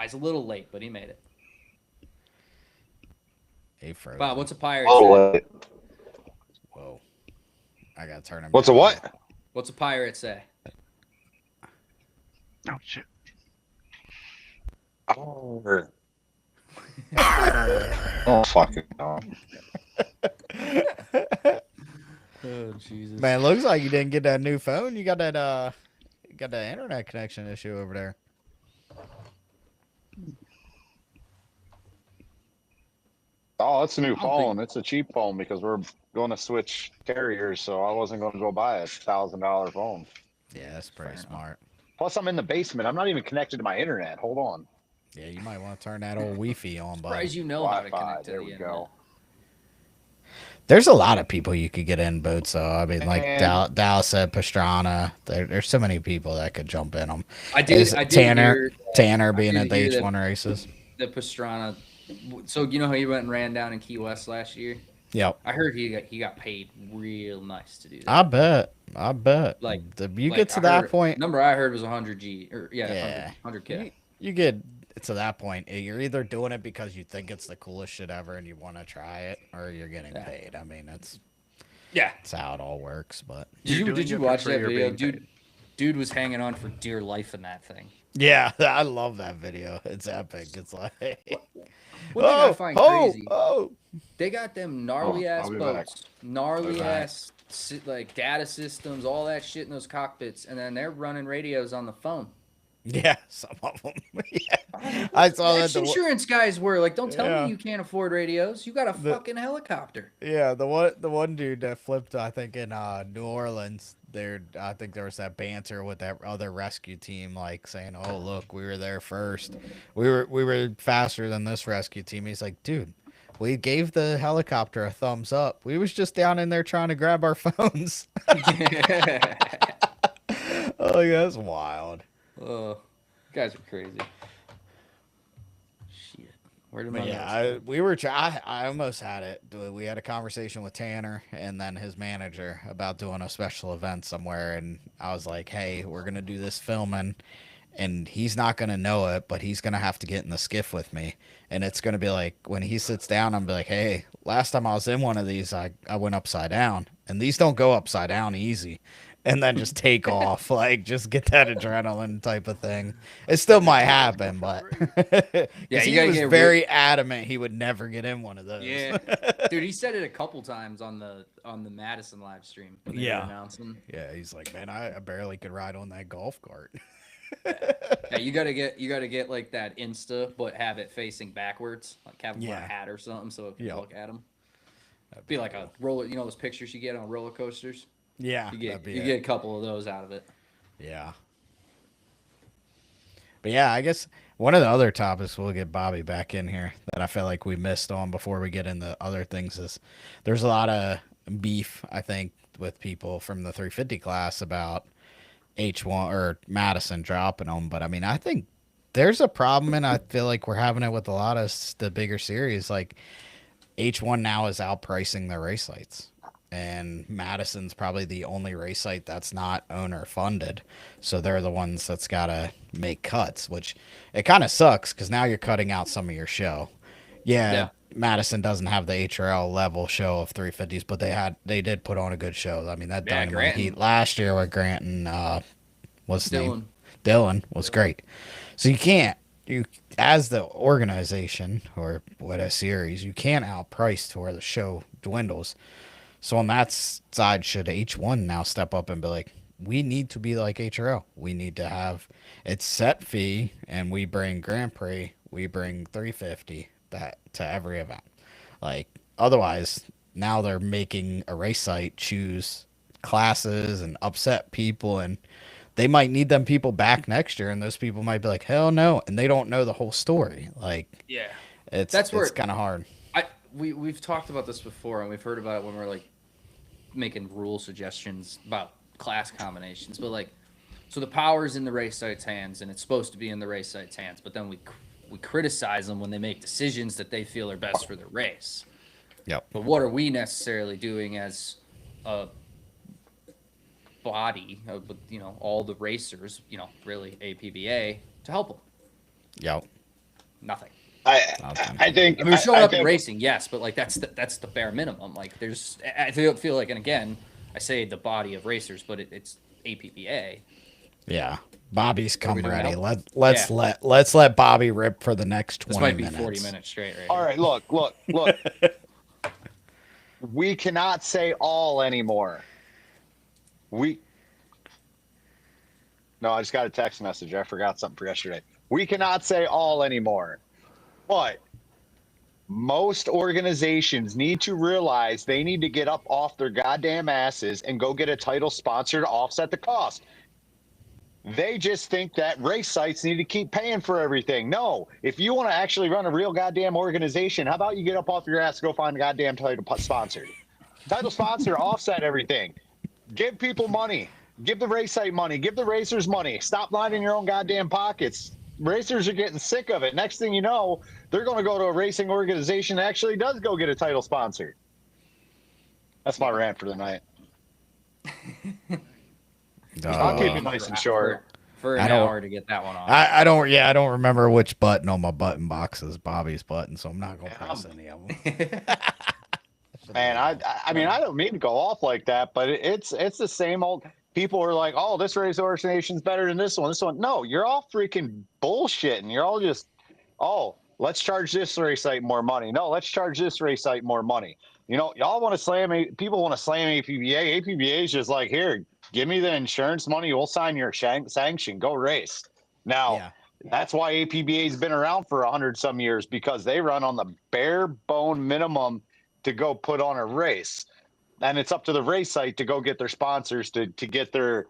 He's a little late, but he made it. He froze. Bob, what's a pirate Oh, say? wait. Whoa. I got to turn him. What's a down. what? What's a pirate say? Oh shit! Oh, oh fucking no. Oh Jesus! Man, looks like you didn't get that new phone. You got that internet connection issue over there. Oh, it's a new don't phone. It's a cheap phone because we're going to switch carriers, so I wasn't going to go buy a $1,000 phone. Yeah, that's pretty Fair enough. smart. Plus, I'm in the basement. I'm not even connected to my internet. Hold on. Yeah, you might want to turn that old Wi-Fi on, bud. Surprised you know how to Wi-Fi. connect to There the we internet. go. There's a lot of people you could get in boats, though. I mean, like And- Dallas said, Pastrana. There's so many people that could jump in them. I did Tanner hear Tanner being did at the hear that- H1 races. the Pastrana. So you know how he went and ran down in Key West last year? Yep. I heard he got paid real nice to do that. I bet. Like- you Like, get to I that heard- point, Number I heard was 100 G or Yeah. 100K. you get to that point. You're either doing it because you think it's the coolest shit ever and you want to try it, or you're getting Yeah. paid. I mean, that's Yeah. how it all works. But Did You're you doing it watch for that free or video, being dude? paid. Dude was hanging on for dear life in that thing. yeah, I love that video. It's epic. It's like, One thing I find crazy, oh, they got them gnarly ass I'll be boats, gnarly back. ass like data systems, all that shit in those cockpits, and then they're running radios on the phone. yeah, some of them. Yeah. I saw that. Insurance guys were like, "Don't tell Yeah. me you can't afford radios. You got a The- fucking helicopter." Yeah, the one dude that flipped, I think in New Orleans, I think there was that banter with that other rescue team, like saying, "Oh, look, we were there first. We were faster than this rescue team." He's like, "Dude, we gave the helicopter a thumbs up. We was just down in there trying to grab our phones." Oh, yeah, that's wild. Oh, you guys are crazy. Shit. Where did my But yeah, I almost had it. We had a conversation with Tanner and then his manager about doing a special event somewhere, and I was like, "Hey, we're gonna do this filming, and he's not going to know it, but he's going to have to get in the skiff with me. And it's going to be like when he sits down, I'm be like, hey, last time I was in one of these, I went upside down, and these don't go upside down easy. And then just take off, like just get that adrenaline type of thing. It still might happen, but Yeah, he you gotta was get very adamant he would never get in one of those. Yeah, dude, he said it a couple times on the Madison live stream. When they were Yeah. announcing. Yeah, he's like, man, I barely could ride on that golf cart. Yeah, you gotta get like that Insta, but have it facing backwards, like have him wear a Yeah. hat or something, so if you Yep. look at him. Be like a roller, you know those pictures you get on roller coasters. Yeah, You get that'd be you it. get a couple of those out of it. Yeah. But yeah, I guess one of the other topics we'll get Bobby back in here that I feel like we missed on before we get into other things is there's a lot of beef, I think, with people from the 350 class about H1 or Madison dropping them. But I mean, I think there's a problem, and I feel like we're having it with a lot of the bigger series. Like H1 now is outpricing their race sites. And Madison's probably the only race site that's not owner funded. So they're the ones that's got to make cuts, which it kind of sucks because now you're cutting out some of your show. Yeah, Madison doesn't have the HRL level show of 350s, but they did put on a good show. I mean, that Yeah, Dynamite Granton. Heat last year with Grant and what's his name? Dylan. Dylan was great. So you as the organization or what a series, you can't outprice to where the show dwindles. So on that side, should H1 now step up and be like, we need to be like HRL. We need to have its set fee, and we bring Grand Prix, we bring 350 that to every event. Like otherwise, now they're making a race site choose classes and upset people, and they might need them people back next year, and those people might be like, hell no, and they don't know the whole story. Like Yeah. it's kind of hard. We've talked about this before, and we've heard about it when we're like making rule suggestions about class combinations. But like, so the power's in the race site's hands, and it's supposed to be in the race site's hands. But then we criticize them when they make decisions that they feel are best for the race. Yep. But what are we necessarily doing as a body of, you know, all the racers, you know, really APBA to help them? Yep. Nothing. I think I mean, we're showing I up and think- racing, yes, but like that's the bare minimum. Like I feel like, and again, I say the body of racers, but it's APBA. Yeah. Bobby's come we doing ready. now? Let's let Bobby rip for the next 20 This might be minutes. 40 minutes straight, right? All right, look. We cannot say all anymore. No, I just got a text message. I forgot something for yesterday. We cannot say all anymore. But most organizations need to realize they need to get up off their goddamn asses and go get a title sponsor to offset the cost. They just think that race sites need to keep paying for everything. No, if you want to actually run a real goddamn organization, how about you get up off your ass and go find a goddamn title sponsor? Title sponsor, offset everything. Give people money. Give the race site money. Give the racers money. Stop lining your own goddamn pockets. Racers are getting sick of it. Next thing you know, they're going to go to a racing organization that actually does go get a title sponsor. That's my rant for the night. I'll keep it nice and short. For I an don't- hour to get that one off. I don't remember which button on my button box is Bobby's button, so I'm not gonna press any of them. Man, I mean, I don't mean to go off like that, but it's the same old. People are like, "Oh, this race organization's better than this one." This one, no, you're all freaking bullshit, and you're all just, "Oh, let's charge this race site more money." No, let's charge this race site more money. You know, y'all want to slam. People want to slam APBA. APBA is just like, here, give me the insurance money. We'll sign your sanction. Go race. Now, Yeah. that's why APBA has been around for 100 some years, because they run on the bare bone minimum to go put on a race. And it's up to the race site to go get their sponsors to get their,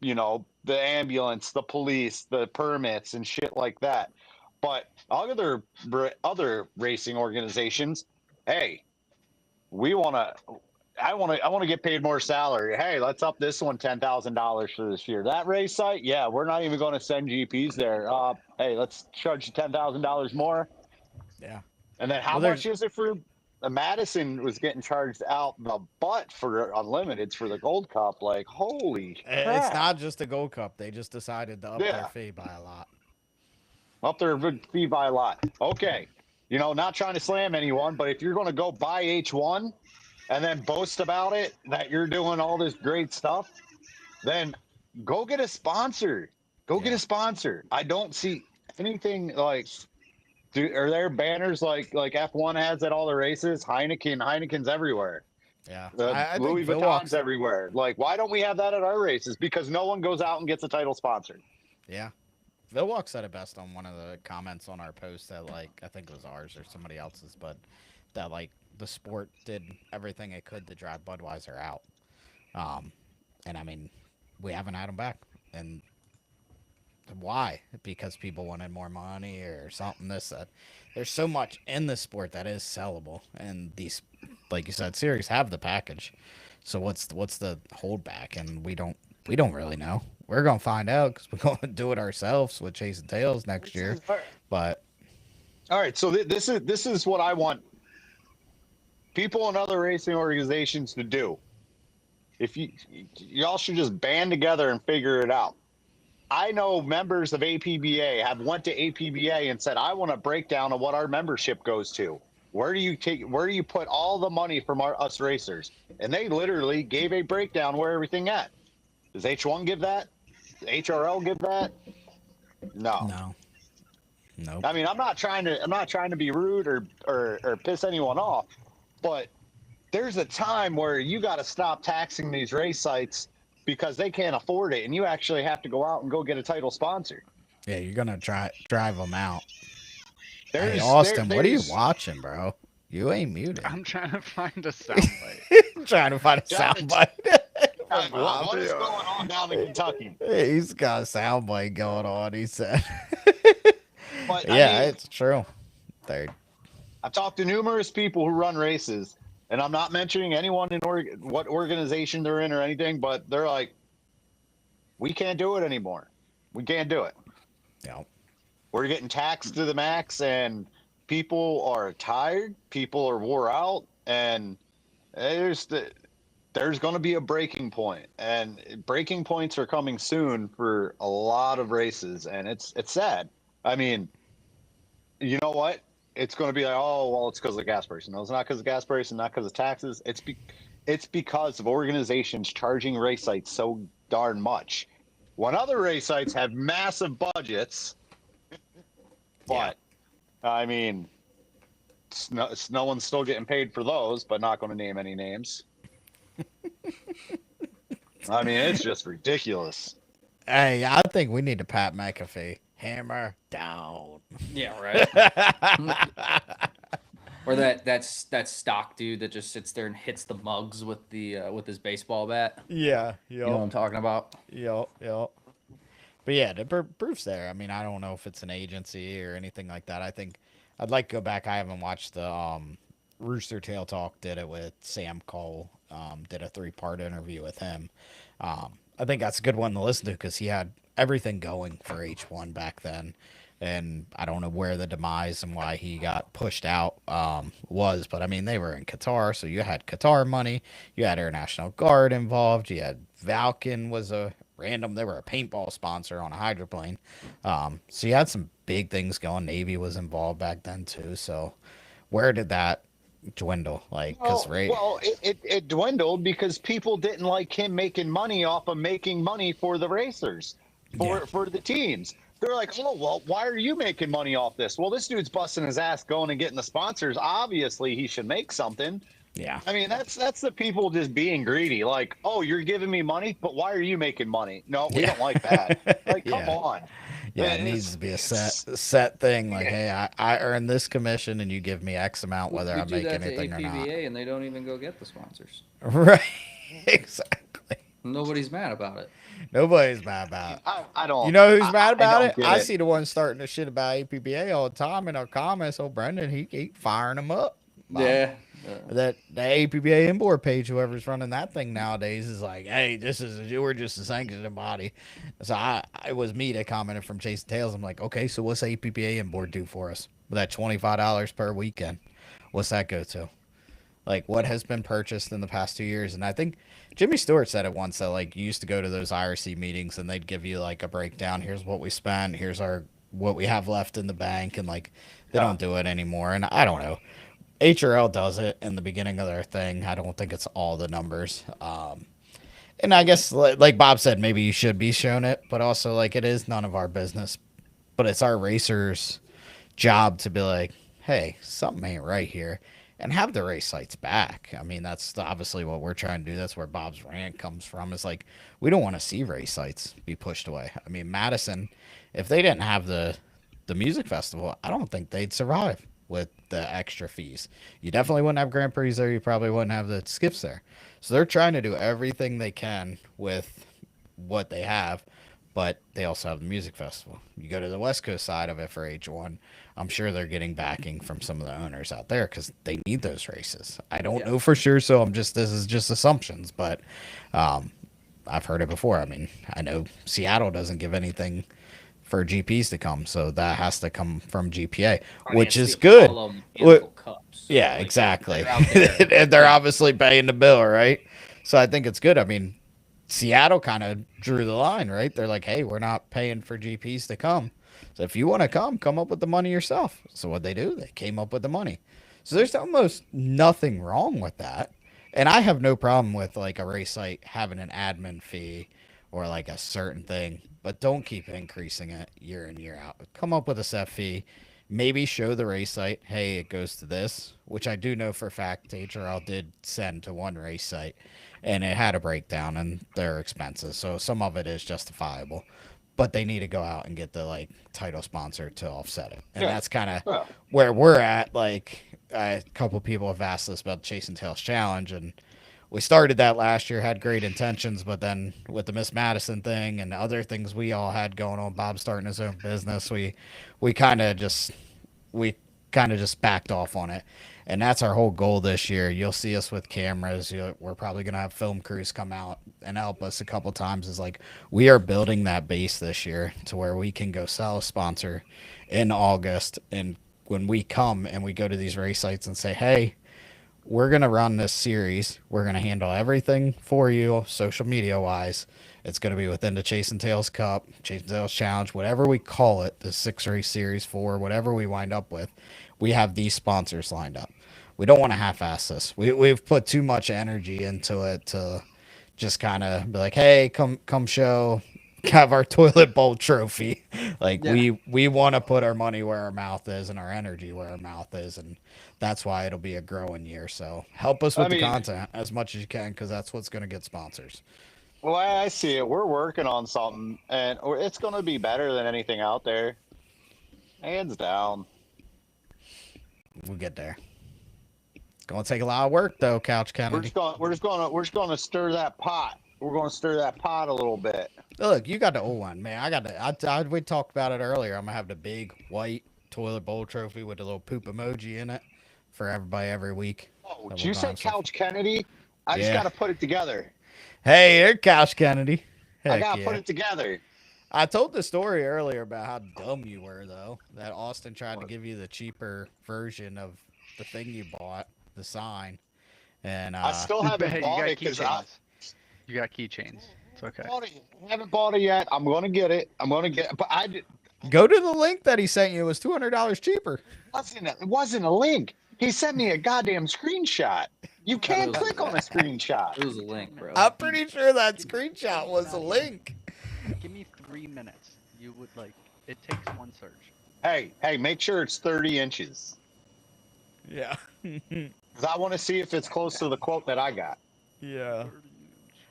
you know, the ambulance, the police, the permits and shit like that. But other racing organizations, hey, I want to get paid more salary. Hey, let's up this one $10,000 for this year. That race site, yeah, we're not even going to send GPs there. Hey, let's charge you $10,000 more. Yeah. And then how Well, much is it for Madison was getting charged out the butt for unlimiteds for the Gold Cup. Like, holy crap. It's not just a Gold Cup. They just decided to up Yeah. their fee by a lot. Up their fee by a lot. Okay. Not trying to slam anyone, but if you're going to go buy H1 and then boast about it, that you're doing all this great stuff, then go get a sponsor. Go get a sponsor. I don't see anything like, are there banners like F1 has at all the races? Heineken's everywhere. Yeah. I think Louis Phil Vuitton's walks- everywhere. Like, why don't we have that at our races? Because no one goes out and gets a title sponsor. Yeah. Vilwalk said it best on one of the comments on our post that, like, I think it was ours or somebody else's, but that, like, the sport did everything it could to drive Budweiser out. And, I mean, we haven't had them back. And why? Because people wanted more money or something, this, that. There's so much in the sport that is sellable. And these, like you said, series have the package. So what's the holdback? And we don't really know. We're gonna find out because we're gonna do it ourselves with Chasing Tails next year. But All right, so this is what I want people and other racing organizations to do. If y'all should just band together and figure it out. I know members of APBA have went to APBA and said, I want a breakdown of what our membership goes to. Where do you put all the money from us racers? And they literally gave a breakdown where everything at. Does H1 give that? Does HRL give that? No. No. I mean, I'm not trying to be rude or piss anyone off, but there's a time where you got to stop taxing these race sites because they can't afford it, and you actually have to go out and go get a title sponsor. Yeah, you're gonna drive them out. Hey, There's- Austin, what are you there's- watching, bro? You ain't muted. I'm trying to find a soundbite. trying to find a Yeah, soundbite. What is going on down in Kentucky? He's got a soundbite going on. He said. But Yeah, I mean, it's true. Third. I've talked to numerous people who run races, and I'm not mentioning anyone in what organization they're in or anything, but they're like, we can't do it anymore. We can't do it. Yeah. We're getting taxed to the max, and people are tired. People are wore out, and there's going to be a breaking point, and breaking points are coming soon for a lot of races, and it's sad. I mean, you know what? It's going to be like, oh, well, it's because of the gas price. No, it's not because of gas price and not because of taxes. It's because of organizations charging race sites so darn much. When other race sites have massive budgets, but I mean, no one's still getting paid for those, but not going to name any names. I mean, it's just ridiculous. Hey, I think we need to Pat McAfee. Hammer down. Yeah, right. Or that stock dude that just sits there and hits the mugs with with his baseball bat. Yeah. You know what I'm talking about? Yep. But yeah, the proof's there. I mean, I don't know if it's an agency or anything like that. I think I'd like to go back. I haven't watched the Rooster Tail Talk did it with Sam Cole. Did a 3-part interview with him. I think that's a good one to listen to because he had everything going for H1 back then. And I don't know where the demise and why he got pushed out was, but I mean, they were in Qatar, so you had Qatar money, you had Air National Guard involved, you had Valken was a random, they were a paintball sponsor on a hydroplane. So you had some big things going. Navy was involved back then too. So where did that dwindle? Like, because it dwindled because people didn't like him making money off of making money for the racers, for the teams. They're like, oh, well, why are you making money off this? Well, this dude's busting his ass going and getting the sponsors. Obviously, he should make something. Yeah. I mean, that's the people just being greedy. Like, oh, you're giving me money, but why are you making money? No, we don't like that. Like, come on. Yeah, it needs to be a set thing. Like, hey, I earn this commission, and you give me X amount, whether I make anything or not. And they don't even go get the sponsors. Right. Exactly. Nobody's mad about it. Nobody's mad about it. I don't. You know who's mad about it? get I see the ones starting to shit about APBA all the time in our comments. Oh, Brendan, he firing them up. Yeah. That the APBA inboard page, whoever's running that thing nowadays, is like, hey, we're just a sanctioned body. So it was me that commented from Chasing Tails. I'm like, okay, so what's APBA inboard do for us with that $25 per weekend? What's that go to? like what has been purchased in the past 2 years. And I think Jimmy Stewart said it once that like you used to go to those IRC meetings and they'd give you like a breakdown. Here's what we spent. Here's our what we have left in the bank, and like they Yeah. don't do it anymore. And I don't know. HRL does it in the beginning of their thing. I don't think it's all the numbers. And I guess like Bob said, maybe you should be shown it, but also like it is none of our business. But it's our racers' job to be like, hey, something ain't right here, and have the race sites back. I mean, that's obviously what we're trying to do. That's where Bob's rant comes from. Is like we don't want to see race sites be pushed away. I mean, Madison, if they didn't have the music festival, I don't think they'd survive with the extra fees. You definitely wouldn't have Grand Prix there. You probably wouldn't have the skips there. So they're trying to do everything they can with what they have, but they also have the music festival. You go to the West Coast side of it for H1, I'm sure they're getting backing from some of the owners out there because they need those races. I don't know for sure, so this is just assumptions, but I've heard it before. I mean, I know Seattle doesn't give anything for GPs to come, so that has to come from GPA, which is good. Yeah, exactly. And they're obviously paying the bill, right? So I think it's good. I mean, Seattle kind of drew the line, right? They're like, hey, we're not paying for GPs to come. So if you want to come up with the money yourself. So what they do, they came up with the money. So there's almost nothing wrong with that. And I have no problem with like a race site having an admin fee or like a certain thing, but don't keep increasing it year in, year out. Come up with a set fee. Maybe show the race site, hey, it goes to this, which I do know for a fact HRL did send to one race site, and it had a breakdown in their expenses. So some of it is justifiable, but they need to go out and get the like title sponsor to offset it. And that's kind of where we're at. Like a couple people have asked us about Chasing Tails Challenge, and we started that last year, had great intentions, but then with the Miss Madison thing and other things we all had going on, Bob starting his own business, we kind of just backed off on it. And that's our whole goal this year. You'll see us with cameras. We're probably going to have film crews come out and help us a couple times. Is like we are building that base this year to where we can go sell a sponsor in August. And when we come and we go to these race sites and say, hey, we're going to run this series. We're going to handle everything for you, social media wise. It's going to be within the Chasing Tails Cup, Chasing Tails Challenge, whatever we call it, the 6 race series, 4, whatever we wind up with. We have these sponsors lined up. We don't want to half-ass this. We've put too much energy into it to just kind of be like, hey, come show, have our toilet bowl trophy. Like we want to put our money where our mouth is and our energy where our mouth is, and that's why it'll be a growing year. So help us with the content as much as you can, because that's what's going to get sponsors. Well, I see it. We're working on something, and it's going to be better than anything out there. Hands down. We'll get there. It's going to take a lot of work, though, Couch Kennedy. We're just going to stir that pot. We're going to stir that pot a little bit. Look, you got the old one, man. We talked about it earlier. I'm going to have the big white toilet bowl trophy with the little poop emoji in it for everybody every week. Oh, did you say Couch Kennedy? I just got to put it together. Hey, you're Couch Kennedy. Heck, I got to put it together. I told the story earlier about how dumb you were, though. That Austin tried to give you the cheaper version of the thing you bought, the sign. And I still haven't bought it because you got keychains. It's okay. I haven't bought it yet. I'm going to get it. But I did. Go to the link that he sent you. It was $200 cheaper. It wasn't a link. He sent me a goddamn screenshot. You can't click on a screenshot. It was a link, bro. I'm pretty sure that screenshot was a link. Give me 3 minutes. You would like. It takes one search. Hey, make sure it's 30 inches. Yeah. Because I want to see if it's close to the quote that I got. Yeah.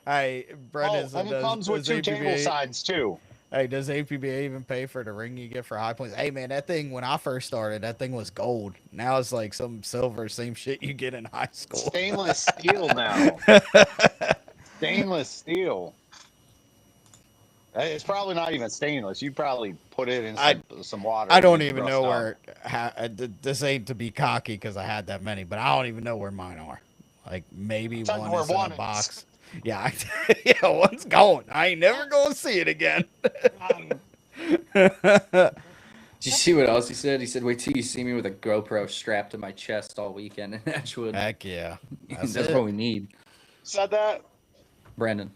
Hey, Brendan. And it comes with 2 table sides, too. Hey, does APBA even pay for the ring you get for high points? Hey, man, that thing, when I first started, that thing was gold. Now it's like some silver, same shit you get in high school. Stainless steel now. Stainless steel. It's probably not even stainless. You probably put it in some water. I don't even know where. This ain't to be cocky because I had that many, but I don't even know where mine are. Like maybe one is in a box. Yeah, yeah, one's gone. I ain't never gonna see it again. Did you see what else he said? He said, "Wait till you see me with a GoPro strapped to my chest all weekend in Edgewood. Heck yeah. That's, That's it. what we need." Said that? Brandon,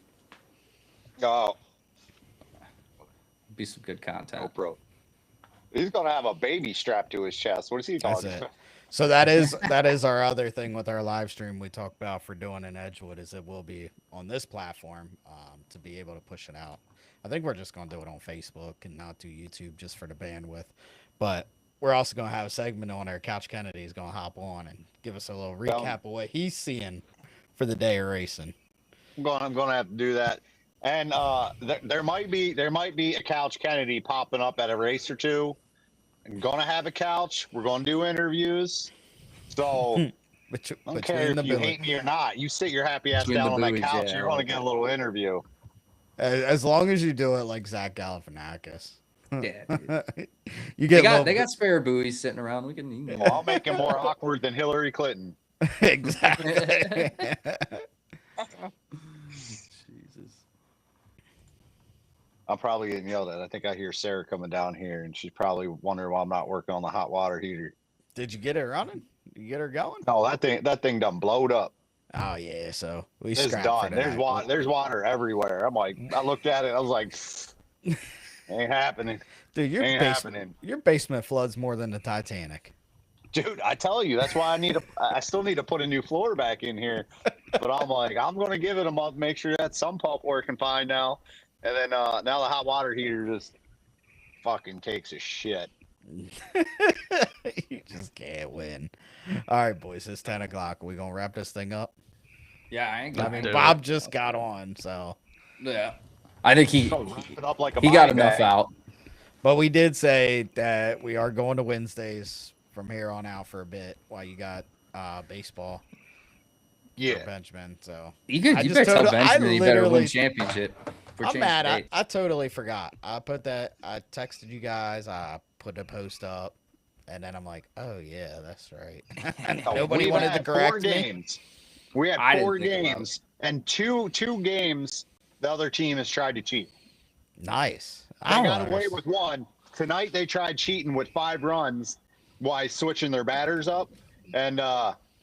Oh, be some good content. GoPro. He's gonna have a baby strapped to his chest. What is he That's talking it. about? So that is our other thing with our live stream we talked about for doing in Edgewood is it will be on this platform to be able to push it out. I think we're just going to do it on Facebook and not do YouTube just for the bandwidth. But we're also going to have a segment on there. Couch Kennedy is going to hop on and give us a little recap of what he's seeing for the day of racing. I'm gonna have to do that. And there might be a Couch Kennedy popping up at a race or two. I'm gonna have a couch. We're gonna do interviews. So I don't care if you hate me or not. You sit your happy ass Between down the on that buoys, couch. yeah, You're gonna get a little interview. As long as you do it like Zach Galifianakis. Yeah, dude. You get They got spare buoys sitting around. We can. Well, I'll make it more awkward than Hillary Clinton. exactly. Jesus. I'm probably getting yelled at. I think I hear Sarah coming down here, and she's probably wondering why I'm not working on the hot water heater. Did you get it running? You get her going? No, that thing done blowed up. Oh yeah, so we It's scrapped done. for There's tonight. water. There's water everywhere. I'm like, I looked at it. I was like, ain't happening, Dude, happening. your basement floods more than the Titanic. dude. I tell you, that's why I still need to put a new floor back in here. But I'm like, I'm gonna give it a month, make sure that some pump working fine now, and then now the hot water heater just fucking takes a shit. You just can't win. All right, boys, it's 10 o'clock. Are we gonna wrap this thing up? Yeah, I ain't I gonna mean, do Bob it. just got on, so. Yeah. I think he Wrap it up like a he got body enough bag. out. But we did say that we are going to Wednesdays from here on out for a bit while you got baseball for Yeah, Benjamin. So You could. I You just better tell told- I Benjamin you better win literally- championship. For I'm change mad. state. I totally forgot. I put that. I texted you guys. I put a post up, and then I'm like, oh yeah, that's right. Nobody We've wanted to had correct four me. games. We had I didn't four think about it. games, and two games. The other team has tried to cheat. Nice. They I got don't away understand. with one. Tonight they tried cheating with 5 runs while switching their batters up. And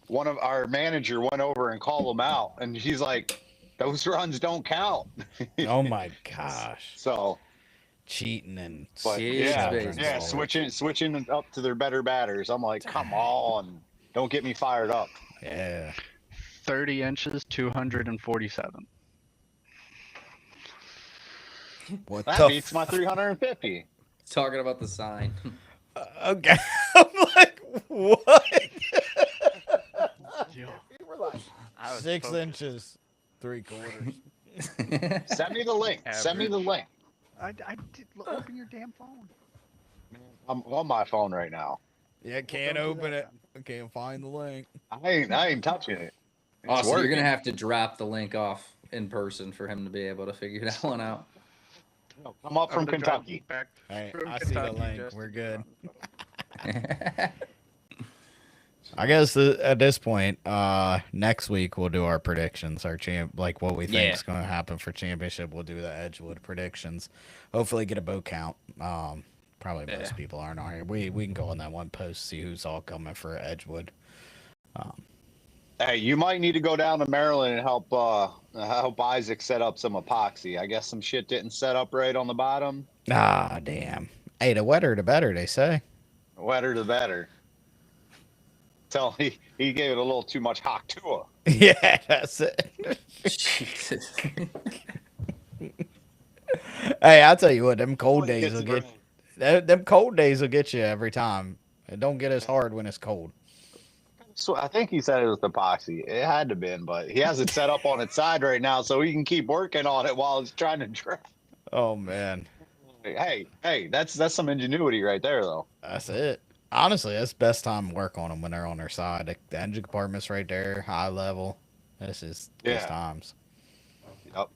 one of our manager went over and called them out. And he's like, those runs don't count. Oh my gosh, So, cheating and but Jeez, yeah, Louise. yeah, switching up to their better batters. I'm like, come on. Don't get me fired up. yeah. 30 inches, 247. What That the? beats my 350. Talking about the sign. Okay. I'm like, what? Yo, We're like I was 6 focused. inches, 3/4. Send me the link. Send me the link. I did open your damn phone. I'm on my phone right now. Yeah, can't don't do open that, it. I can't find the link. I ain't touching it. It's Oh, so you're working. gonna have to drop the link off in person for him to be able to figure that one out. Come up from I'm gonna drive Kentucky. back Hey, from I see the Kentucky link. just We're to good. drive. I guess at this point, next week we'll do our predictions, like what we think Yeah. is going to happen for championship. We'll do the Edgewood predictions. Hopefully, get a boat count. Probably most Yeah. people aren't on here. We can go on that one post, see who's all coming for Edgewood. Hey, you might need to go down to Maryland and help Isaac set up some epoxy. I guess some shit didn't set up right on the bottom. Ah, damn. Hey, the wetter the better, they say. The wetter the better. Tell he gave it a little too much hot to Yeah, that's it. Jesus. Hey, I'll tell you what, them cold He days gets will it get them cold days will get you every time. It don't get as hard when it's cold. So I think he said it was epoxy. It had to been, but he has it set up on its side right now, so he can keep working on it while it's trying to dry. Oh man, Hey, that's some ingenuity right there, though. that's it. Honestly, that's best time to work on them when they're on their side. The engine compartment's right there, high level. This is these Yeah. times. Yep.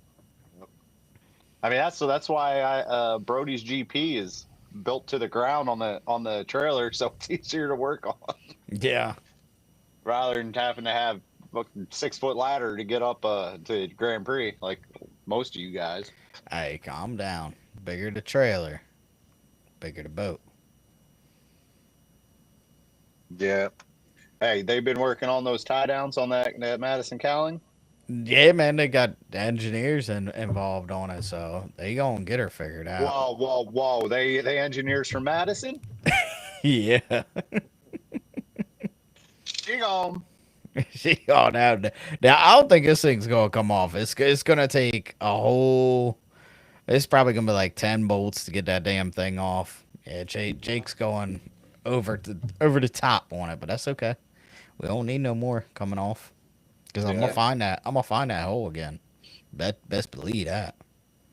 I mean that's why Brody's GP is built to the ground on the trailer, so it's easier to work on Yeah. rather than having to have a 6-foot ladder to get up to Grand Prix like most of you guys. Hey, calm down. Bigger the trailer, bigger the boat. Yeah. Hey, they've been working on those tie downs on that Madison Cowling. Yeah, man, they got engineers involved on it, so they gonna get her figured out. Whoa! They engineers from Madison. Yeah. She gone. She oh now I don't think this thing's gonna come off. It's gonna take a whole. It's probably gonna be like 10 bolts to get that damn thing off. Yeah, Jake's going over the top on it, but that's okay. We don't need no more coming off because I'm Yeah. gonna find that. I'm gonna find that hole again. Best believe that.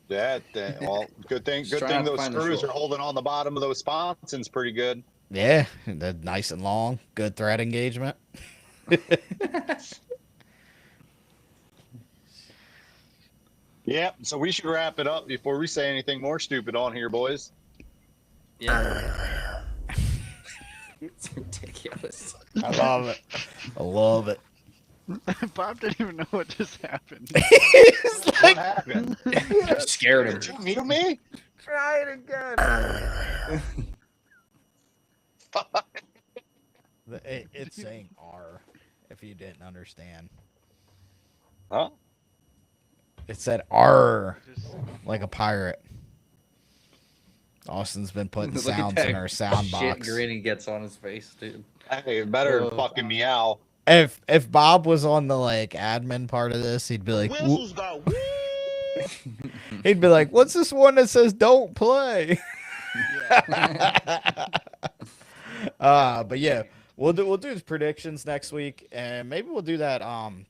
Well, good thing. Just Good try thing not to those find the screws short. are holding on the bottom of those sponsons pretty good. Yeah, they're nice and long. Good thread engagement. Yep. So we should wrap it up before we say anything more stupid on here, boys. Yeah. It's ridiculous. I love it. I love it. Bob didn't even know what just happened. It's What like, happened? Scared him. Did you mute me? try it again. It's saying R. If you didn't understand, Huh? it said R Just, like a pirate. Austin's been putting Look at sounds that in our sound shit box. grin he gets on his face, dude. Hey, better Oh. fucking meow. If Bob was on the like admin part of this, he'd be like, Whistles got he'd be like, "What's this one that says don't play?" But yeah, we'll do his predictions next week, and maybe we'll do that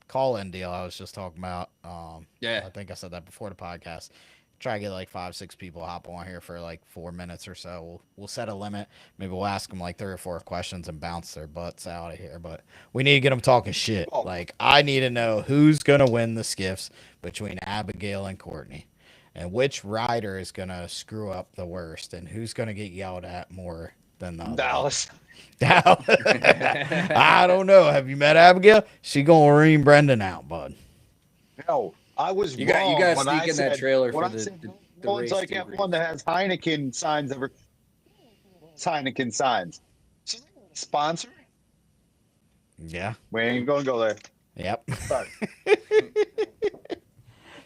call-in deal I was just talking about. Yeah. I think I said that before the podcast. Try to get like 5-6 people hop on here for like 4 minutes or so. We'll set a limit. Maybe we'll ask them like 3 or 4 questions and bounce their butts out of here. But we need to get them talking shit. Oh. Like I need to know who's gonna win the skiffs between Abigail and Courtney, and which rider is gonna screw up the worst, and who's gonna get yelled at more than the other. Dallas. I don't know. Have you met Abigail? She gonna ream Brendan out, bud. No, I was You wrong. got to when I sneak in that said- trailer when for I the, said the one's race like that debrief. one that has Heineken signs over. Heineken signs. Sponsor? Yeah. We ain't gonna go there. Yep. Sorry.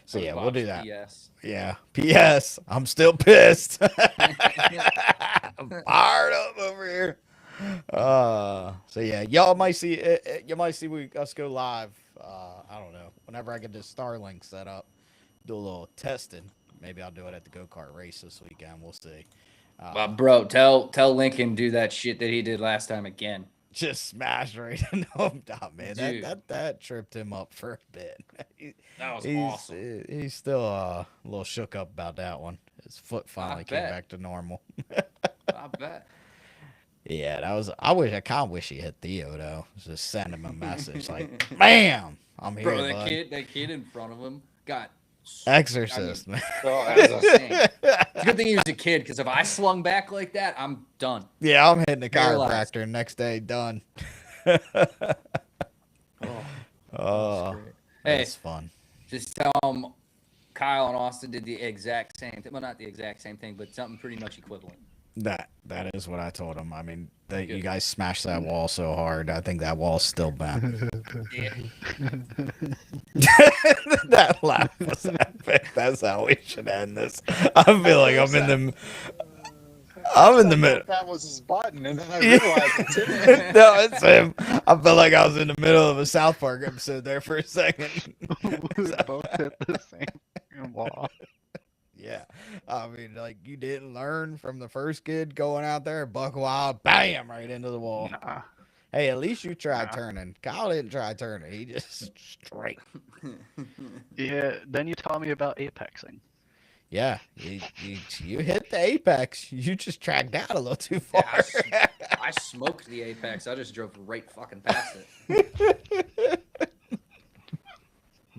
So yeah, we'll do that. Yes. Yeah. P.S. I'm still pissed. I'm fired up over here. So yeah, y'all might see you might see us go live. I don't know. Whenever I get this Starlink set up, do a little testing. Maybe I'll do it at the go-kart race this weekend. We'll see. Bro, tell Lincoln do that shit that he did last time again. Just smash right into him, man. Dude. That tripped him up for a bit. That was he's, awesome. He's still a little shook up about that one. His foot finally came bet. back to normal. I bet. Yeah, that was. I kind of wish he hit Theo though. Just send him a message like, "Bam, I'm here, Bro, bud." that kid in front of him got Exorcist, man. So, That was insane. It's a good thing he was a kid, because if I slung back like that, I'm done. Yeah, I'm hitting the Paralyzed. chiropractor next day. Done. Oh, great. Hey. That's fun. Just tell him Kyle and Austin did the exact same thing. Well, not the exact same thing, but something pretty much equivalent. That is what I told him. I mean, you Good. guys smashed that wall so hard. I think that wall's still bent. Yeah. That laugh was epic. That's how we should end this. I feel like I'm in the middle. that was his button, and then I Yeah. realized it's him. No, it's him. I felt like I was in the middle of a South Park episode there for a second. we both hit the same wall. Yeah. I mean, like, you didn't learn from the first kid going out there, buck wild, bam, right into the wall. Nah. Hey, at least you tried Nah. turning. Kyle didn't try turning. He just straight. Yeah, then you taught me about apexing. Yeah, you hit the apex. You just tracked out a little too far. Yeah, I smoked the apex. I just drove right fucking past it.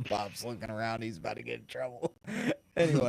Bob's looking around. He's about to get in trouble. Anyway.